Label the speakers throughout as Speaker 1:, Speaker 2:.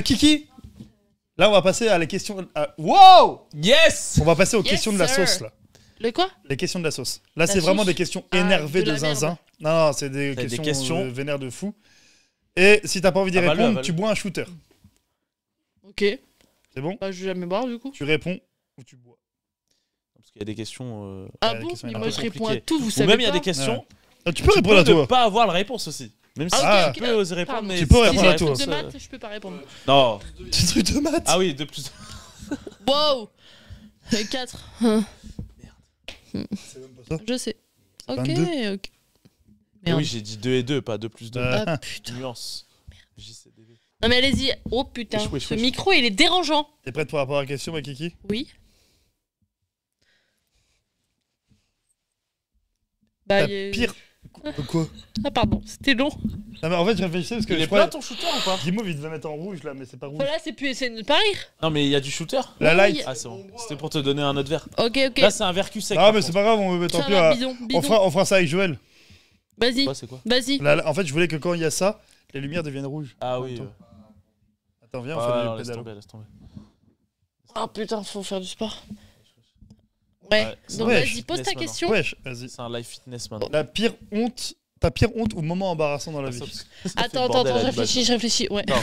Speaker 1: Kiki. Là, on va passer à les questions. Wow!
Speaker 2: Yes!
Speaker 1: On va passer aux
Speaker 3: Yes,
Speaker 1: questions de la
Speaker 3: sir.
Speaker 1: sauce là.
Speaker 3: Le quoi?
Speaker 1: Les questions de la sauce. Là,
Speaker 3: La
Speaker 1: c'est vraiment
Speaker 3: sauce.
Speaker 1: des questions
Speaker 3: Ah,
Speaker 1: énervées
Speaker 3: de
Speaker 1: de
Speaker 3: la merde.
Speaker 1: zinzin. Non, c'est des
Speaker 2: C'est des
Speaker 1: questions,
Speaker 2: questions.
Speaker 1: vénères de fou. Et si t'as pas envie d'y
Speaker 2: Avale-le,
Speaker 1: répondre,
Speaker 2: avale-le.
Speaker 1: tu bois un shooter.
Speaker 3: Ok.
Speaker 1: C'est bon?
Speaker 3: Bah, je vais jamais boire du coup.
Speaker 1: Tu réponds ou tu bois.
Speaker 2: Parce qu'il y a des questions.
Speaker 3: Ah
Speaker 1: la
Speaker 3: bon?
Speaker 1: question est
Speaker 3: Mais
Speaker 1: un
Speaker 3: moi
Speaker 1: peu
Speaker 3: je réponds à
Speaker 2: compliquée.
Speaker 3: tout, vous
Speaker 2: Ou
Speaker 3: savez
Speaker 2: même il y a
Speaker 3: pas.
Speaker 2: des questions.
Speaker 1: Ah, tu peux répondre à
Speaker 2: Tu peux ne
Speaker 1: toi.
Speaker 2: pas avoir la réponse aussi. Même si
Speaker 3: Ah,
Speaker 2: tu
Speaker 3: ok,
Speaker 2: peux oser répondre,
Speaker 3: pardon.
Speaker 2: mais
Speaker 1: Tu peux
Speaker 2: si
Speaker 1: répondre
Speaker 2: la
Speaker 1: à toi.
Speaker 3: Truc de
Speaker 2: réponse,
Speaker 3: maths, je peux pas répondre.
Speaker 2: Non.
Speaker 1: Petit truc de maths.
Speaker 2: Ah oui, de plus.
Speaker 3: Wow! 4.
Speaker 1: C'est même pas ça.
Speaker 3: Je sais. Ok,
Speaker 1: 22.
Speaker 3: ok. Merde.
Speaker 2: Oui, j'ai dit 2 et 2, pas 2 plus 2.
Speaker 3: Ah putain.
Speaker 2: Nuance. JCDV.
Speaker 3: Non mais allez-y. Oh putain.
Speaker 2: Échoué,
Speaker 3: Ce
Speaker 2: échoué.
Speaker 3: micro il est dérangeant.
Speaker 1: T'es prête pour rapport à la question, ma Kiki?
Speaker 3: Oui. Bah,
Speaker 1: La
Speaker 3: y a-
Speaker 1: pire. Quoi?
Speaker 3: Ah pardon, c'était long.
Speaker 1: Non, mais en fait, je réfléchissais parce que
Speaker 2: Il
Speaker 1: je
Speaker 2: est
Speaker 1: crois.
Speaker 2: plein ton shooter ou pas?
Speaker 1: Guimauve, il devait mettre en rouge là, mais c'est pas rouge.
Speaker 3: Voilà, c'est plus essayer de ne pas rire.
Speaker 2: Non, mais il y a du shooter.
Speaker 1: La
Speaker 3: Oui,
Speaker 1: light.
Speaker 2: Ah, c'est bon. C'était pour te donner un autre verre.
Speaker 3: Ok, ok.
Speaker 2: Là, c'est un verre cul sec.
Speaker 1: Ah,
Speaker 2: par
Speaker 1: mais
Speaker 2: contre.
Speaker 1: c'est pas grave, on va tant
Speaker 3: Ça
Speaker 1: pis.
Speaker 3: va, bidon, bidon.
Speaker 1: On fera ça avec Joël.
Speaker 3: Vas-y,
Speaker 2: Quoi, c'est quoi?
Speaker 3: vas-y.
Speaker 1: En fait, je voulais que quand il y a ça, les lumières deviennent rouges.
Speaker 2: Ah oui.
Speaker 1: Attends, viens, on
Speaker 2: Ah,
Speaker 1: fait
Speaker 2: non,
Speaker 1: du
Speaker 2: laisse
Speaker 1: pédalo.
Speaker 2: tomber, laisse tomber.
Speaker 3: Oh putain, faut faire du sport. Ouais,
Speaker 2: Ouais, c'est
Speaker 3: donc
Speaker 1: un
Speaker 3: vas-y,
Speaker 2: fitness
Speaker 3: pose ta
Speaker 2: maintenant.
Speaker 3: question.
Speaker 1: Wesh, vas-y.
Speaker 2: C'est un live fitness maintenant.
Speaker 1: La pire honte. Ta pire honte ou moment embarrassant dans la vie?
Speaker 3: Attends, je réfléchis. Ouais.
Speaker 2: Non,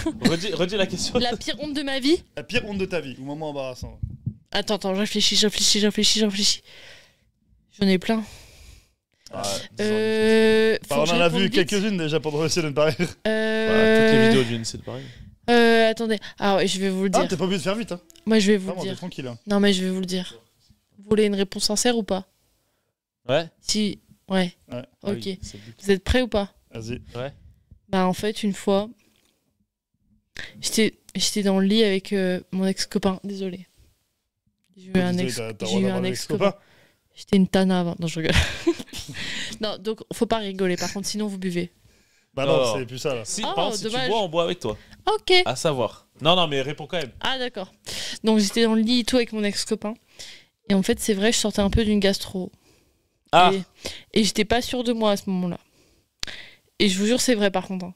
Speaker 2: redis la question.
Speaker 3: La pire honte de ma vie?
Speaker 1: La pire honte de ta vie ou moment embarrassant?
Speaker 3: Attends, je réfléchis. J'en ai plein.
Speaker 2: Ah,
Speaker 1: Bah, on en a vu quelques-unes déjà pour essayer de ne pas rire.
Speaker 2: toutes les vidéos d'une, c'est pareil.
Speaker 3: Attendez. Ah ouais, je vais vous le
Speaker 1: Ah,
Speaker 3: dire.
Speaker 1: t'es pas obligé de faire vite, hein.
Speaker 3: Moi, je vais vous
Speaker 1: Vraiment,
Speaker 3: le
Speaker 1: t'es
Speaker 3: dire.
Speaker 1: tranquille. Hein.
Speaker 3: Non, mais je vais vous le dire. Vous voulez une réponse sincère ou pas?
Speaker 2: Ouais.
Speaker 3: Si. Ouais.
Speaker 1: Ouais.
Speaker 2: Ah
Speaker 3: Ok.
Speaker 2: oui, c'est le but.
Speaker 3: Vous êtes prêts ou pas?
Speaker 1: Vas-y.
Speaker 2: Ouais.
Speaker 3: Bah, en fait, une fois, j'étais dans le lit avec mon ex-copain. Désolé. J'ai eu un ex-copain. J'étais une tana avant. Non, je rigole. Non, donc, faut pas rigoler. Par contre, sinon, vous buvez.
Speaker 1: Bah non,
Speaker 2: Oh.
Speaker 1: c'est plus ça là.
Speaker 2: Si,
Speaker 3: Oh,
Speaker 2: par contre, si
Speaker 3: dommage.
Speaker 2: tu bois, on boit avec toi.
Speaker 3: Ok.
Speaker 2: À savoir. Non, mais réponds quand même.
Speaker 3: Ah, d'accord. Donc, j'étais dans le lit et tout avec mon ex-copain. Et en fait, c'est vrai, je sortais un peu d'une gastro.
Speaker 2: Ah,
Speaker 3: Et j'étais pas sûre de moi à ce moment-là. Et je vous jure, c'est vrai par contre. Hein.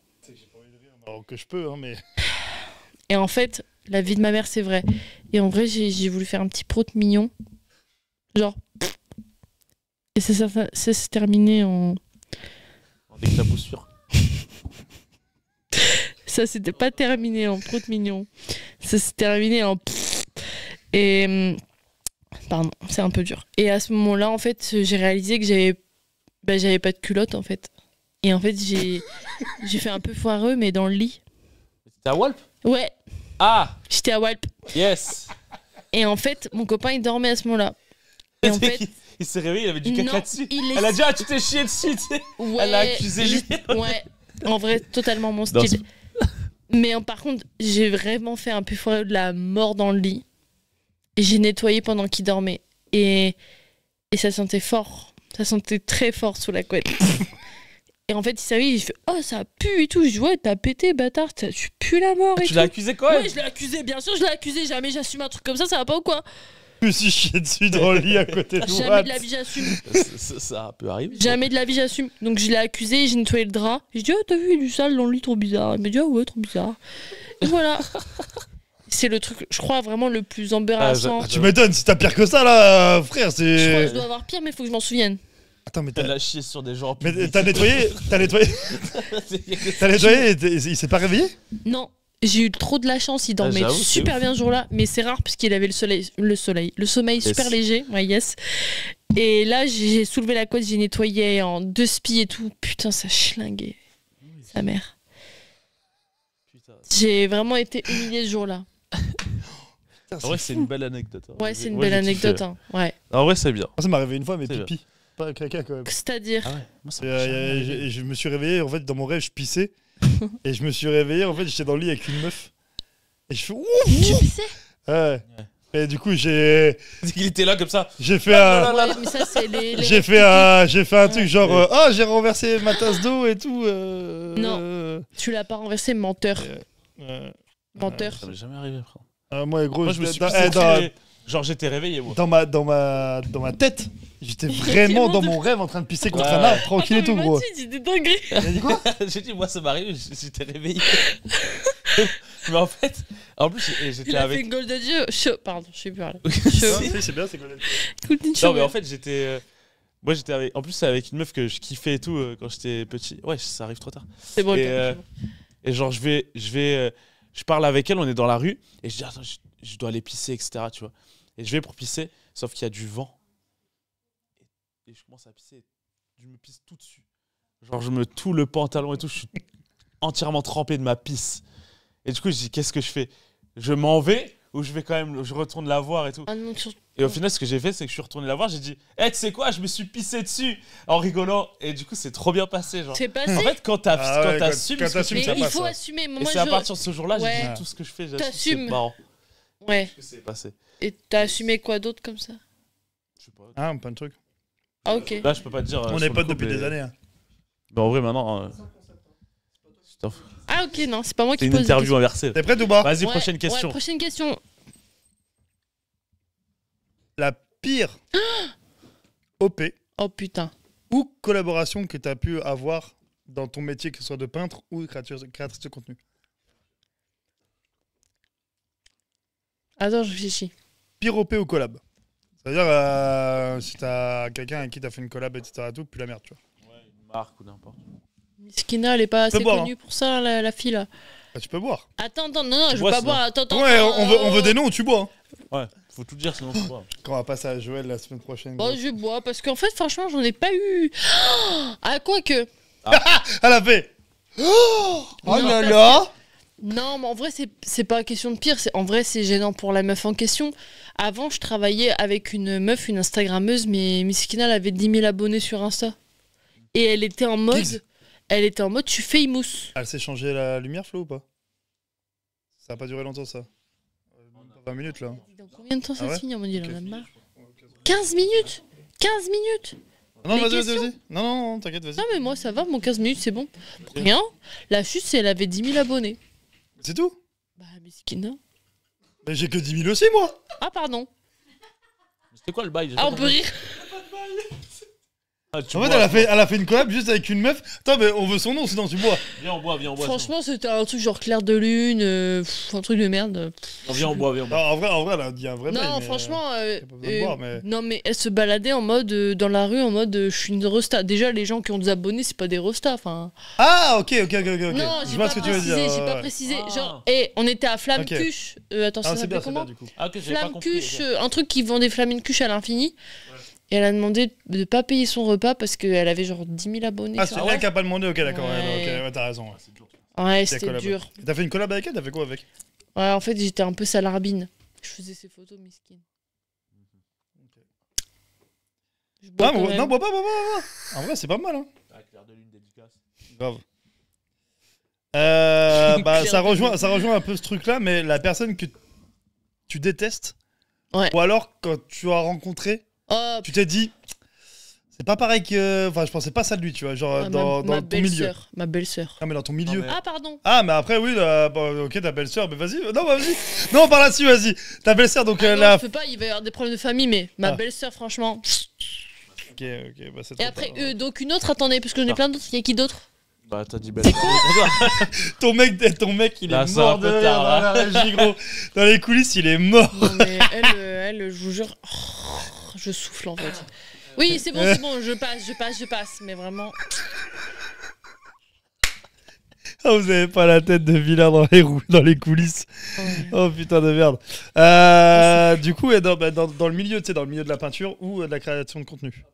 Speaker 1: Alors que je peux, hein, mais.
Speaker 3: Et en fait, la vie de ma mère, c'est vrai. Et en vrai, j'ai voulu faire un petit prout mignon. Genre. Et ça s'est terminé en.
Speaker 2: en éclaboussure.
Speaker 3: Ça s'était pas terminé en prout mignon. Ça s'est terminé en. Et. Pardon, c'est un peu dur. Et à ce moment-là, en fait, j'ai réalisé que j'avais pas de culotte, en fait. Et en fait, j'ai fait un peu foireux, mais dans le lit.
Speaker 2: T'es à Walp?
Speaker 3: Ouais,
Speaker 2: Ah,
Speaker 3: j'étais à Walp.
Speaker 2: yes.
Speaker 3: Et en fait, mon copain, il dormait à ce moment-là. Et en fait,
Speaker 2: Il s'est réveillé, il avait du
Speaker 3: non,
Speaker 2: caca dessus.
Speaker 3: il est...
Speaker 2: Elle a dit, ah, tu t'es chié dessus, tu sais.
Speaker 3: Ouais,
Speaker 2: Elle a accusé lui.
Speaker 3: Ouais, en vrai, totalement mon
Speaker 2: Non,
Speaker 3: style. Mais par contre, j'ai vraiment fait un peu foireux de la mort dans le lit. Et j'ai nettoyé pendant qu'il dormait. Et ça sentait fort. Ça sentait très fort sous la couette. Et en fait, il s'est réveillé, il fait « Oh, ça pue et tout ». Je dis « Ouais, t'as pété, bâtard, tu pues la mort et
Speaker 2: Tu
Speaker 3: tout
Speaker 2: l'as ». accusé quand même?
Speaker 3: Ouais, je l'ai accusé, bien sûr, je l'ai accusé. Jamais j'assume un truc comme ça va pas ou quoi?
Speaker 1: Je me suis chié dessus dans le lit à côté de
Speaker 3: Jamais
Speaker 1: Watt.
Speaker 3: de la vie j'assume.
Speaker 2: Ça peut arriver.
Speaker 3: Jamais de la vie j'assume. Donc je l'ai accusé, j'ai nettoyé le drap. Je dis « Oh, t'as vu, il y a du sale dans le lit, trop bizarre ». Il m'a dit « Ah ouais, trop bizarre ». Et voilà. C'est le truc, je crois, vraiment le plus embarrassant.
Speaker 1: Ah, tu m'étonnes, si t'as pire que ça là, frère,
Speaker 3: Je crois que
Speaker 1: c'est.
Speaker 3: je dois avoir pire, mais faut que je m'en souvienne.
Speaker 1: Attends, mais
Speaker 2: Elle a chié sur des gens.
Speaker 1: Mais t'as nettoyé. T'as nettoyé et il s'est pas réveillé?
Speaker 3: Non, j'ai eu trop de la chance, il dormait
Speaker 2: j'avoue, c'est
Speaker 3: super
Speaker 2: ouf.
Speaker 3: bien ce jour-là, mais c'est rare parce qu'il avait le sommeil
Speaker 2: Yes.
Speaker 3: super léger, ouais, yes. Et là, j'ai soulevé la couette, j'ai nettoyé en 2 spies et tout. Putain, ça schlinguait. Sa mère.
Speaker 2: Putain.
Speaker 3: J'ai vraiment été humiliée ce jour-là.
Speaker 2: En vrai, c'est une belle anecdote. Hein.
Speaker 3: Ouais, c'est une
Speaker 2: Moi,
Speaker 3: belle
Speaker 2: j'ai kiffé.
Speaker 3: anecdote. Hein. Ouais.
Speaker 2: En vrai, c'est bien.
Speaker 1: Ça m'est arrivé une fois, mais
Speaker 2: C'est
Speaker 1: pipi. Pas caca quand même.
Speaker 3: C'est-à-dire.
Speaker 2: Ah ouais, moi, ça
Speaker 1: Et,
Speaker 2: m'a jamais arrivé.
Speaker 1: je me suis réveillé, en fait, dans mon rêve, je pissais. Et je me suis réveillé, en fait, j'étais dans le lit avec une meuf. Et je fais ouf!
Speaker 3: Tu pissais?
Speaker 1: Ouais. Et du coup, j'ai
Speaker 2: Il était là comme ça.
Speaker 1: fait un.
Speaker 3: Ouais, mais ça, c'est les
Speaker 1: J'ai fait un truc genre ah j'ai renversé ma tasse d'eau et tout.
Speaker 3: Non. Tu l'as pas renversé, menteur. Menteur.
Speaker 2: Ça m'est jamais arrivé, frère.
Speaker 1: Moi gros,
Speaker 2: Moi, je me suis
Speaker 1: dans,
Speaker 2: pissé
Speaker 1: dans,
Speaker 2: très- Genre, j'étais réveillé, moi.
Speaker 1: dans ma tête, j'étais vraiment dans mon rêve en train de pisser contre un
Speaker 2: Ouais.
Speaker 1: arbre, tranquille et tout gros.
Speaker 3: J'ai des dingueries.
Speaker 1: T'as dit quoi?
Speaker 2: J'ai dit, moi, ça m'arrive, j'étais réveillé. Mais en fait, en plus, j'étais
Speaker 3: Il a fait
Speaker 2: avec.
Speaker 3: une Golden Show. Pardon, je sais plus parler.
Speaker 1: Non, c'est bien, c'est Golden Shower.
Speaker 3: Golden Show.
Speaker 2: Non, mais en fait, j'étais. Moi, j'étais avec. En plus, c'est avec une meuf que je kiffais et tout quand j'étais petit. Ouais, ça arrive trop tard.
Speaker 3: C'est bon, le
Speaker 2: Et,
Speaker 3: temps, c'est bon.
Speaker 2: Et genre, je parle avec elle, on est dans la rue, et je dis, attends, je dois aller pisser, etc. Tu vois. Et je vais pour pisser, sauf qu'il y a du vent. Et je commence à pisser, et je me pisse tout dessus. Genre, je me tout le pantalon et tout, je suis entièrement trempé de ma pisse. Et du coup, je dis, qu'est-ce que je fais? Je m'en vais ou je vais quand même, je retourne la voir et tout.
Speaker 3: Ah non,
Speaker 2: Et au final, ce que j'ai fait, c'est que je suis retourné la voir, j'ai dit, tu sais quoi, je me suis pissé dessus en rigolant. Et du coup, c'est trop bien passé, genre.
Speaker 3: c'est passé.
Speaker 2: En fait, quand t'assumes,
Speaker 1: quand
Speaker 2: ce que tu
Speaker 1: t'assumes,
Speaker 3: Mais
Speaker 1: ça
Speaker 3: il
Speaker 1: passe,
Speaker 3: faut
Speaker 1: ouais.
Speaker 3: assumer.
Speaker 2: et
Speaker 3: Moi,
Speaker 2: c'est à partir de ce jour-là,
Speaker 3: Ouais.
Speaker 2: j'ai dit tout ce que je fais, j'assume, c'est
Speaker 3: T'assumes.
Speaker 2: marrant.
Speaker 3: Ouais.
Speaker 2: Ce que c'est passé.
Speaker 3: Et t'as assumé quoi d'autre comme ça?
Speaker 2: Je sais pas.
Speaker 1: Ah, plein de trucs.
Speaker 3: Ah, ok.
Speaker 2: Là, je peux pas te dire.
Speaker 1: On
Speaker 2: sur
Speaker 1: est
Speaker 2: le
Speaker 1: potes
Speaker 2: coup,
Speaker 1: depuis
Speaker 2: mais-
Speaker 1: des années. Hein.
Speaker 2: Mais en vrai, maintenant. Je t'en fous.
Speaker 3: Ah, ok, non, c'est pas moi
Speaker 2: C'est
Speaker 3: qui
Speaker 2: une
Speaker 3: pose des
Speaker 2: interview inversée.
Speaker 1: T'es prête ou pas?
Speaker 2: Vas-y,
Speaker 3: Ouais,
Speaker 2: prochaine question.
Speaker 3: Ouais, prochaine question.
Speaker 1: La pire OP
Speaker 3: Oh putain.
Speaker 1: ou collaboration que t'as pu avoir dans ton métier, que ce soit de peintre ou créatrice de contenu.
Speaker 3: Attends, je réfléchis.
Speaker 1: Pire OP ou collab. C'est-à-dire, si t'as quelqu'un avec qui t'as fait une collab, etc., tout, puis la merde, tu vois.
Speaker 2: Ouais, une marque ou n'importe.
Speaker 3: Miskina, elle est pas assez
Speaker 1: boire,
Speaker 3: connue pour ça, la fille là.
Speaker 1: Bah, tu peux boire.
Speaker 3: Attends, non, je
Speaker 2: bois,
Speaker 3: veux pas
Speaker 2: sinon.
Speaker 3: boire. Attends.
Speaker 1: Ouais, on veut des noms, tu bois. Hein.
Speaker 2: Ouais, faut tout dire sinon tu vois.
Speaker 1: Quand on va passer à Joël la semaine prochaine.
Speaker 3: Bon, je bois parce qu'en fait, franchement, j'en ai pas eu. Ah, quoi que.
Speaker 1: Elle a fait. Oh
Speaker 3: Non,
Speaker 1: là
Speaker 3: parce
Speaker 1: là.
Speaker 3: Non, mais en vrai, c'est pas question de pire. En vrai, c'est gênant pour la meuf en question. Avant, je travaillais avec une meuf, une Instagrammeuse, mais Miskina, elle avait 10 000 abonnés sur Insta. Et elle était en mode.
Speaker 1: Gigs.
Speaker 3: Elle était en mode, tu fais imousse.
Speaker 1: Elle s'est changé la lumière, Flo, ou pas? Ça a pas duré longtemps, ça. Même pas 20 minutes, là.
Speaker 3: Dans combien de temps ça
Speaker 1: Ah ouais
Speaker 3: se finit? On m'a dit,
Speaker 1: Ok.
Speaker 3: il en a marre. 15 minutes 15 minutes
Speaker 1: Non,
Speaker 3: Les
Speaker 1: vas-y, vas-y,
Speaker 3: questions
Speaker 1: vas-y. Non, t'inquiète, vas-y.
Speaker 3: Non, mais moi, ça va, mon 15 minutes, c'est bon. Rien. La chute, c'est elle avait 10 000 abonnés.
Speaker 1: C'est tout?
Speaker 3: Bah, Miskina.
Speaker 1: Mais j'ai que 10 000 aussi, moi.
Speaker 3: Ah, pardon.
Speaker 2: C'était quoi le bail
Speaker 3: Ah, on peut rire.
Speaker 2: Ah, tu
Speaker 1: En fait,
Speaker 2: bois,
Speaker 1: elle a fait une collab juste avec une meuf. Attends, mais on veut son nom, sinon tu bois.
Speaker 2: Viens, on boit.
Speaker 3: Franchement, c'était un truc genre clair de lune, un truc de merde.
Speaker 2: Viens, on boit.
Speaker 1: Non, en vrai, elle a dit un vrai bail,
Speaker 3: Non,
Speaker 1: mais,
Speaker 3: franchement,
Speaker 1: y a pas besoin de boire, mais-
Speaker 3: non, mais elle se baladait en mode dans la rue, en mode je suis une resta. Déjà, les gens qui ont des abonnés, c'est pas des restas. Enfin,
Speaker 1: Ah, ok.
Speaker 3: non,
Speaker 1: Je
Speaker 3: j'ai
Speaker 1: vois
Speaker 3: pas
Speaker 1: ce que tu veux
Speaker 3: précisé,
Speaker 1: dire.
Speaker 3: j'ai
Speaker 1: ouais,
Speaker 3: pas
Speaker 1: ouais.
Speaker 3: précisé.
Speaker 2: Ah.
Speaker 3: Genre, on était à Flamme-Cuche. Attends, ça
Speaker 1: Ah, c'est bien,
Speaker 3: s'appelait
Speaker 1: c'est bien,
Speaker 3: comment?
Speaker 1: du coup.
Speaker 2: Ah, ok, j'avais pas compris.
Speaker 3: Flamme-Cuche, un truc qui vendait Flamme-Cuche à l'infini. Et elle a demandé de pas payer son repas parce qu'elle avait genre 10 000 abonnés.
Speaker 1: Ah,
Speaker 3: sur
Speaker 1: c'est
Speaker 3: Insta.
Speaker 1: elle qui a pas demandé, ok, d'accord.
Speaker 3: Ouais.
Speaker 1: Ouais, t'as raison. Ouais, c'est dur.
Speaker 3: Ouais,
Speaker 1: C'est
Speaker 3: c'était
Speaker 1: collab.
Speaker 3: dur.
Speaker 1: T'as fait une collab avec elle? T'as fait quoi avec?
Speaker 3: Ouais, en fait, j'étais un peu salarbine. Je faisais ses photos, miskin. Je bois
Speaker 1: Ah,
Speaker 3: quand même.
Speaker 1: non, bois pas. En vrai, c'est pas mal, hein.
Speaker 2: Ah, clair de lune, dédicace.
Speaker 1: Grave. Bah,
Speaker 3: Claire
Speaker 1: ça
Speaker 3: de
Speaker 1: rejoint un peu ce truc-là, mais la personne que tu détestes,
Speaker 3: Ouais.
Speaker 1: ou alors quand tu as rencontré,
Speaker 3: Oh,
Speaker 1: tu t'es dit, c'est pas pareil que. Enfin, je pensais pas ça de lui, tu vois, genre
Speaker 3: ah,
Speaker 1: dans
Speaker 3: ma
Speaker 1: ton milieu.
Speaker 3: belle-sœur. Ma belle-sœur.
Speaker 1: Ah, mais dans ton milieu.
Speaker 2: mais-
Speaker 3: Ah, pardon.
Speaker 1: Ah, mais après, oui, ok, ta belle-sœur, mais vas-y. Non, vas-y. Non, par là-dessus, vas-y. Ta belle-sœur, donc
Speaker 3: Ah non,
Speaker 1: là.
Speaker 3: je peux pas, il va y avoir des problèmes de famille, mais ma
Speaker 1: Ah.
Speaker 3: belle-sœur, franchement.
Speaker 1: Ok, bah c'est
Speaker 3: Et
Speaker 1: trop
Speaker 3: après,
Speaker 1: tard.
Speaker 3: donc une autre, attendez, parce que j'en ai
Speaker 2: Ah.
Speaker 3: plein d'autres. Il y a qui d'autre?
Speaker 2: Bah, t'as dit belle.
Speaker 1: Ton mec, il
Speaker 2: Là,
Speaker 1: est
Speaker 2: c'est
Speaker 1: mort
Speaker 2: un
Speaker 1: de
Speaker 2: peu
Speaker 1: rire
Speaker 2: tard,
Speaker 1: dans la régie, gros. Dans les coulisses, il est mort.
Speaker 3: Non, mais elle, je vous jure, je souffle en fait. Oui, c'est bon, je passe, mais vraiment.
Speaker 1: Ah, vous avez pas la tête de vilain dans les coulisses.
Speaker 3: Ouais.
Speaker 1: Oh putain de merde. Du coup, dans le milieu, tu sais, dans le milieu de la peinture ou de la création de contenu.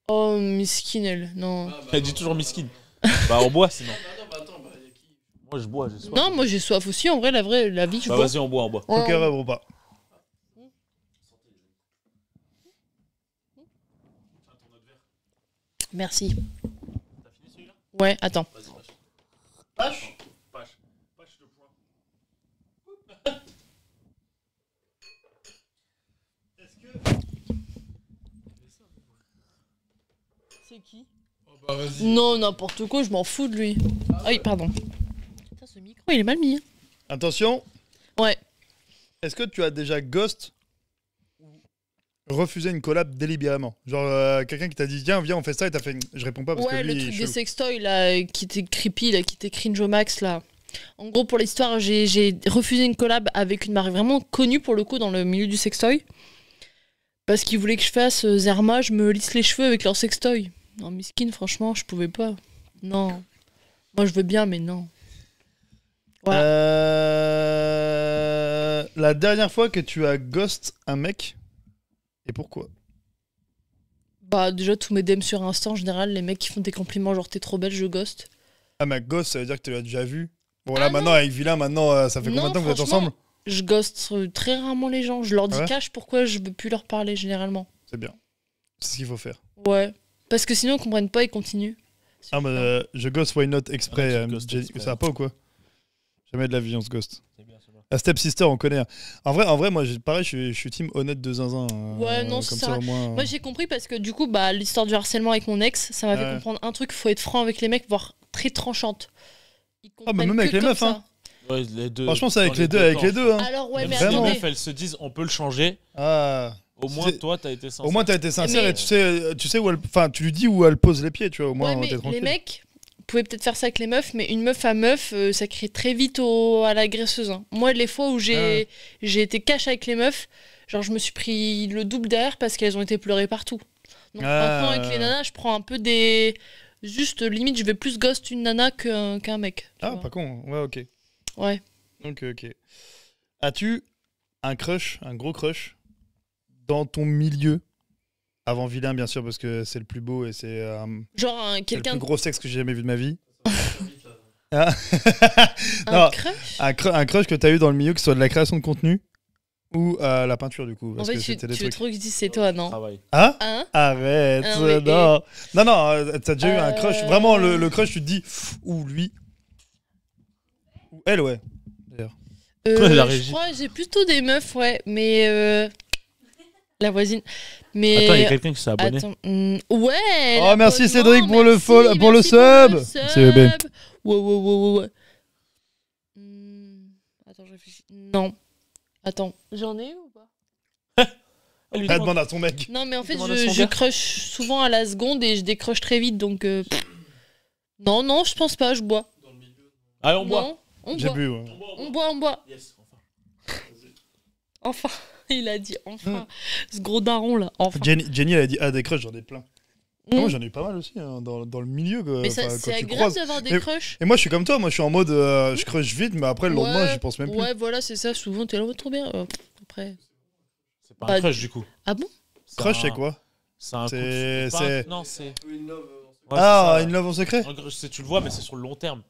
Speaker 3: Oh, miskin, elle, non.
Speaker 2: Elle dit toujours miskin. Bah, on boit sinon. Moi, je bois, j'ai soif.
Speaker 3: Non, moi j'ai soif aussi, en vrai, la vie, je
Speaker 2: Bah,
Speaker 3: bois.
Speaker 2: vas-y, on boit.
Speaker 3: Ouais,
Speaker 1: Ok, ouais, bon, pas.
Speaker 3: Merci. Ouais, attends. C'est qui?
Speaker 4: Bah vas-y.
Speaker 3: Non, n'importe quoi, je m'en fous de lui. Ah oui, pardon. Putain, ce micro, il est mal mis. Hein.
Speaker 1: Attention,
Speaker 3: Ouais.
Speaker 1: est-ce que tu as déjà ghost refuser une collab délibérément. Genre, quelqu'un qui t'a dit, tiens, viens, on fait ça, et t'as fait, je réponds pas parce que
Speaker 3: Ouais,
Speaker 1: lui,
Speaker 3: le
Speaker 1: il est
Speaker 3: truc des
Speaker 1: chelou.
Speaker 3: sextoys là, qui était creepy, là, qui était cringe au max là. En gros, pour l'histoire, j'ai refusé une collab avec une marque vraiment connue pour le coup dans le milieu du sextoy. Parce qu'ils voulaient que je fasse Zerma, je me lisse les cheveux avec leur sextoy. Non, miskin, franchement, je pouvais pas. Non. Moi, je veux bien, mais non. Voilà.
Speaker 1: La dernière fois que tu as ghost un mec, et pourquoi?
Speaker 3: Bah, déjà, tous mes DM sur Insta, en général, les mecs qui font des compliments, genre t'es trop belle, je ghost.
Speaker 1: Ah, mais ghost, ça veut dire que tu l'as déjà vu. Bon, là,
Speaker 3: Ah,
Speaker 1: maintenant, avec Vilain, maintenant, ça fait combien de temps que vous êtes
Speaker 3: franchement,
Speaker 1: ensemble?
Speaker 3: Je ghost très rarement les gens. Je leur dis
Speaker 1: Ah ouais
Speaker 3: cash pourquoi je veux plus leur parler, généralement.
Speaker 1: C'est bien. C'est ce qu'il faut faire.
Speaker 3: Ouais. Parce que sinon, ils comprennent pas, ils continuent.
Speaker 1: Ah, mais je ghost why not exprès.
Speaker 2: Ah, tu ghost
Speaker 1: Jenny.
Speaker 2: exprès.
Speaker 1: Ça va pas ou quoi? Jamais de la vie, on se ghost.
Speaker 2: C'est bien, c'est bien.
Speaker 1: La Step Sister, on connaît. Hein. En vrai, moi, pareil, je suis team honnête de zinzin.
Speaker 3: Ouais, non,
Speaker 1: comme
Speaker 3: ça
Speaker 1: ça, au moins.
Speaker 3: Moi, j'ai compris parce que du coup, bah, l'histoire du harcèlement avec mon ex, ça m'a fait
Speaker 1: Ouais.
Speaker 3: comprendre un truc, faut être franc avec les mecs, voire très tranchante. Ils
Speaker 1: Ah, mais
Speaker 3: comprennent
Speaker 1: même avec
Speaker 3: que
Speaker 1: les
Speaker 3: comme
Speaker 1: meufs,
Speaker 3: ça.
Speaker 1: hein.
Speaker 2: Ouais, les deux.
Speaker 1: Franchement, c'est avec
Speaker 2: dans
Speaker 1: les deux, avec
Speaker 2: camps.
Speaker 1: les deux. Hein.
Speaker 3: Alors, ouais,
Speaker 2: Même
Speaker 3: mais
Speaker 2: si les
Speaker 1: vraiment.
Speaker 3: attendez.
Speaker 2: meufs, elles se disent, on peut le changer.
Speaker 1: Ah.
Speaker 2: Au moins,
Speaker 1: C'est-
Speaker 2: toi, t'as été sincère.
Speaker 1: Au moins, t'as été sincère
Speaker 3: Mais-
Speaker 1: et tu sais où elle. Enfin, tu lui dis où elle pose les pieds, tu vois. Au moins,
Speaker 3: Ouais, mais
Speaker 1: t'es
Speaker 3: les
Speaker 1: tranquille.
Speaker 3: mecs pouvaient peut-être faire ça avec les meufs, mais une meuf à meuf, ça crée très vite à l'agresseuse. Hein. Moi, les fois où j'ai été cash avec les meufs, genre je me suis pris le double derrière parce qu'elles ont été pleurées partout. Donc maintenant, avec les nanas, je prends un peu des. Juste, limite, je vais plus ghost une nana qu'un mec. tu
Speaker 1: Ah,
Speaker 3: vois.
Speaker 1: pas con. Ouais, ok.
Speaker 3: Ouais.
Speaker 1: Ok. As-tu un crush, un gros crush, dans ton milieu? Avant Vilain, bien sûr, parce que c'est le plus beau et c'est
Speaker 3: Genre
Speaker 1: c'est le
Speaker 3: quelqu'un.
Speaker 1: plus gros sexe que j'ai jamais vu de ma vie.
Speaker 3: Un
Speaker 1: Non,
Speaker 3: crush.
Speaker 1: un crush que t'as eu dans le milieu, que ce soit de la création de contenu ou la peinture, du coup.
Speaker 3: En
Speaker 1: Parce
Speaker 3: fait,
Speaker 1: que
Speaker 3: tu
Speaker 1: c'était des
Speaker 3: veux
Speaker 1: trucs.
Speaker 3: trop que je dise c'est toi, non?
Speaker 2: Travail.
Speaker 1: Hein?
Speaker 3: Hein?
Speaker 1: Arrête,
Speaker 3: Ah, mais-
Speaker 1: non. Non, t'as déjà eu un crush. Vraiment,
Speaker 3: Euh.
Speaker 1: le crush, tu te dis, ou lui. Ou elle, ouais.
Speaker 2: La
Speaker 3: Je
Speaker 2: régie.
Speaker 3: crois que j'ai plutôt des meufs, ouais, mais la voisine. Mais
Speaker 2: Attends, il y a quelqu'un qui s'est abonné.
Speaker 3: attends, ouais.
Speaker 1: Oh, merci
Speaker 3: l'abonnement,
Speaker 1: Cédric pour le
Speaker 3: merci,
Speaker 1: follow- pour le
Speaker 3: merci
Speaker 1: sub. CEB.
Speaker 3: Ouais. Attends, je réfléchis. Non. Attends, j'en ai eu ou pas?
Speaker 2: Elle lui
Speaker 1: Elle
Speaker 2: demande-
Speaker 1: demande à son mec.
Speaker 3: Non, mais en fait,
Speaker 2: Demande à
Speaker 3: je,
Speaker 2: son
Speaker 3: je
Speaker 2: gars.
Speaker 3: crush souvent à la seconde et je décroche très vite, donc. Non, je pense pas, je bois.
Speaker 2: Allez, on boit.
Speaker 3: Non, on
Speaker 1: J'ai
Speaker 3: boit.
Speaker 1: bu, ouais.
Speaker 3: On boit.
Speaker 2: Yes, enfin.
Speaker 3: Enfin, il a dit enfin. Ce gros daron là, enfin.
Speaker 1: Jenny, elle a dit, ah, des crushs, j'en ai plein.
Speaker 3: Mm.
Speaker 1: Moi, j'en ai eu pas mal aussi, hein, dans le milieu.
Speaker 3: Mais ça,
Speaker 1: enfin,
Speaker 3: c'est
Speaker 1: quand tu
Speaker 3: agréable
Speaker 1: croises.
Speaker 3: d'avoir des
Speaker 1: Et-
Speaker 3: crushs.
Speaker 1: Et moi, je suis comme toi, moi, je suis en mode, je crush vite, mais après, le lendemain,
Speaker 3: Ouais,
Speaker 1: j'y pense même plus.
Speaker 3: Ouais, voilà, c'est ça. Souvent, t'es là, oh, trop bien. Après.
Speaker 2: C'est pas
Speaker 3: Bah,
Speaker 2: un crush, du coup.
Speaker 3: Ah bon?
Speaker 1: Crush,
Speaker 2: un-
Speaker 1: c'est quoi?
Speaker 2: C'est un coup
Speaker 1: C'est-
Speaker 2: de- pas
Speaker 1: c'est-
Speaker 2: un- Non, c'est.
Speaker 4: Une love.
Speaker 2: Ouais,
Speaker 1: Ah,
Speaker 2: c'est ça.
Speaker 1: une love en secret?
Speaker 2: En gros, tu le vois, mais c'est sur le long terme.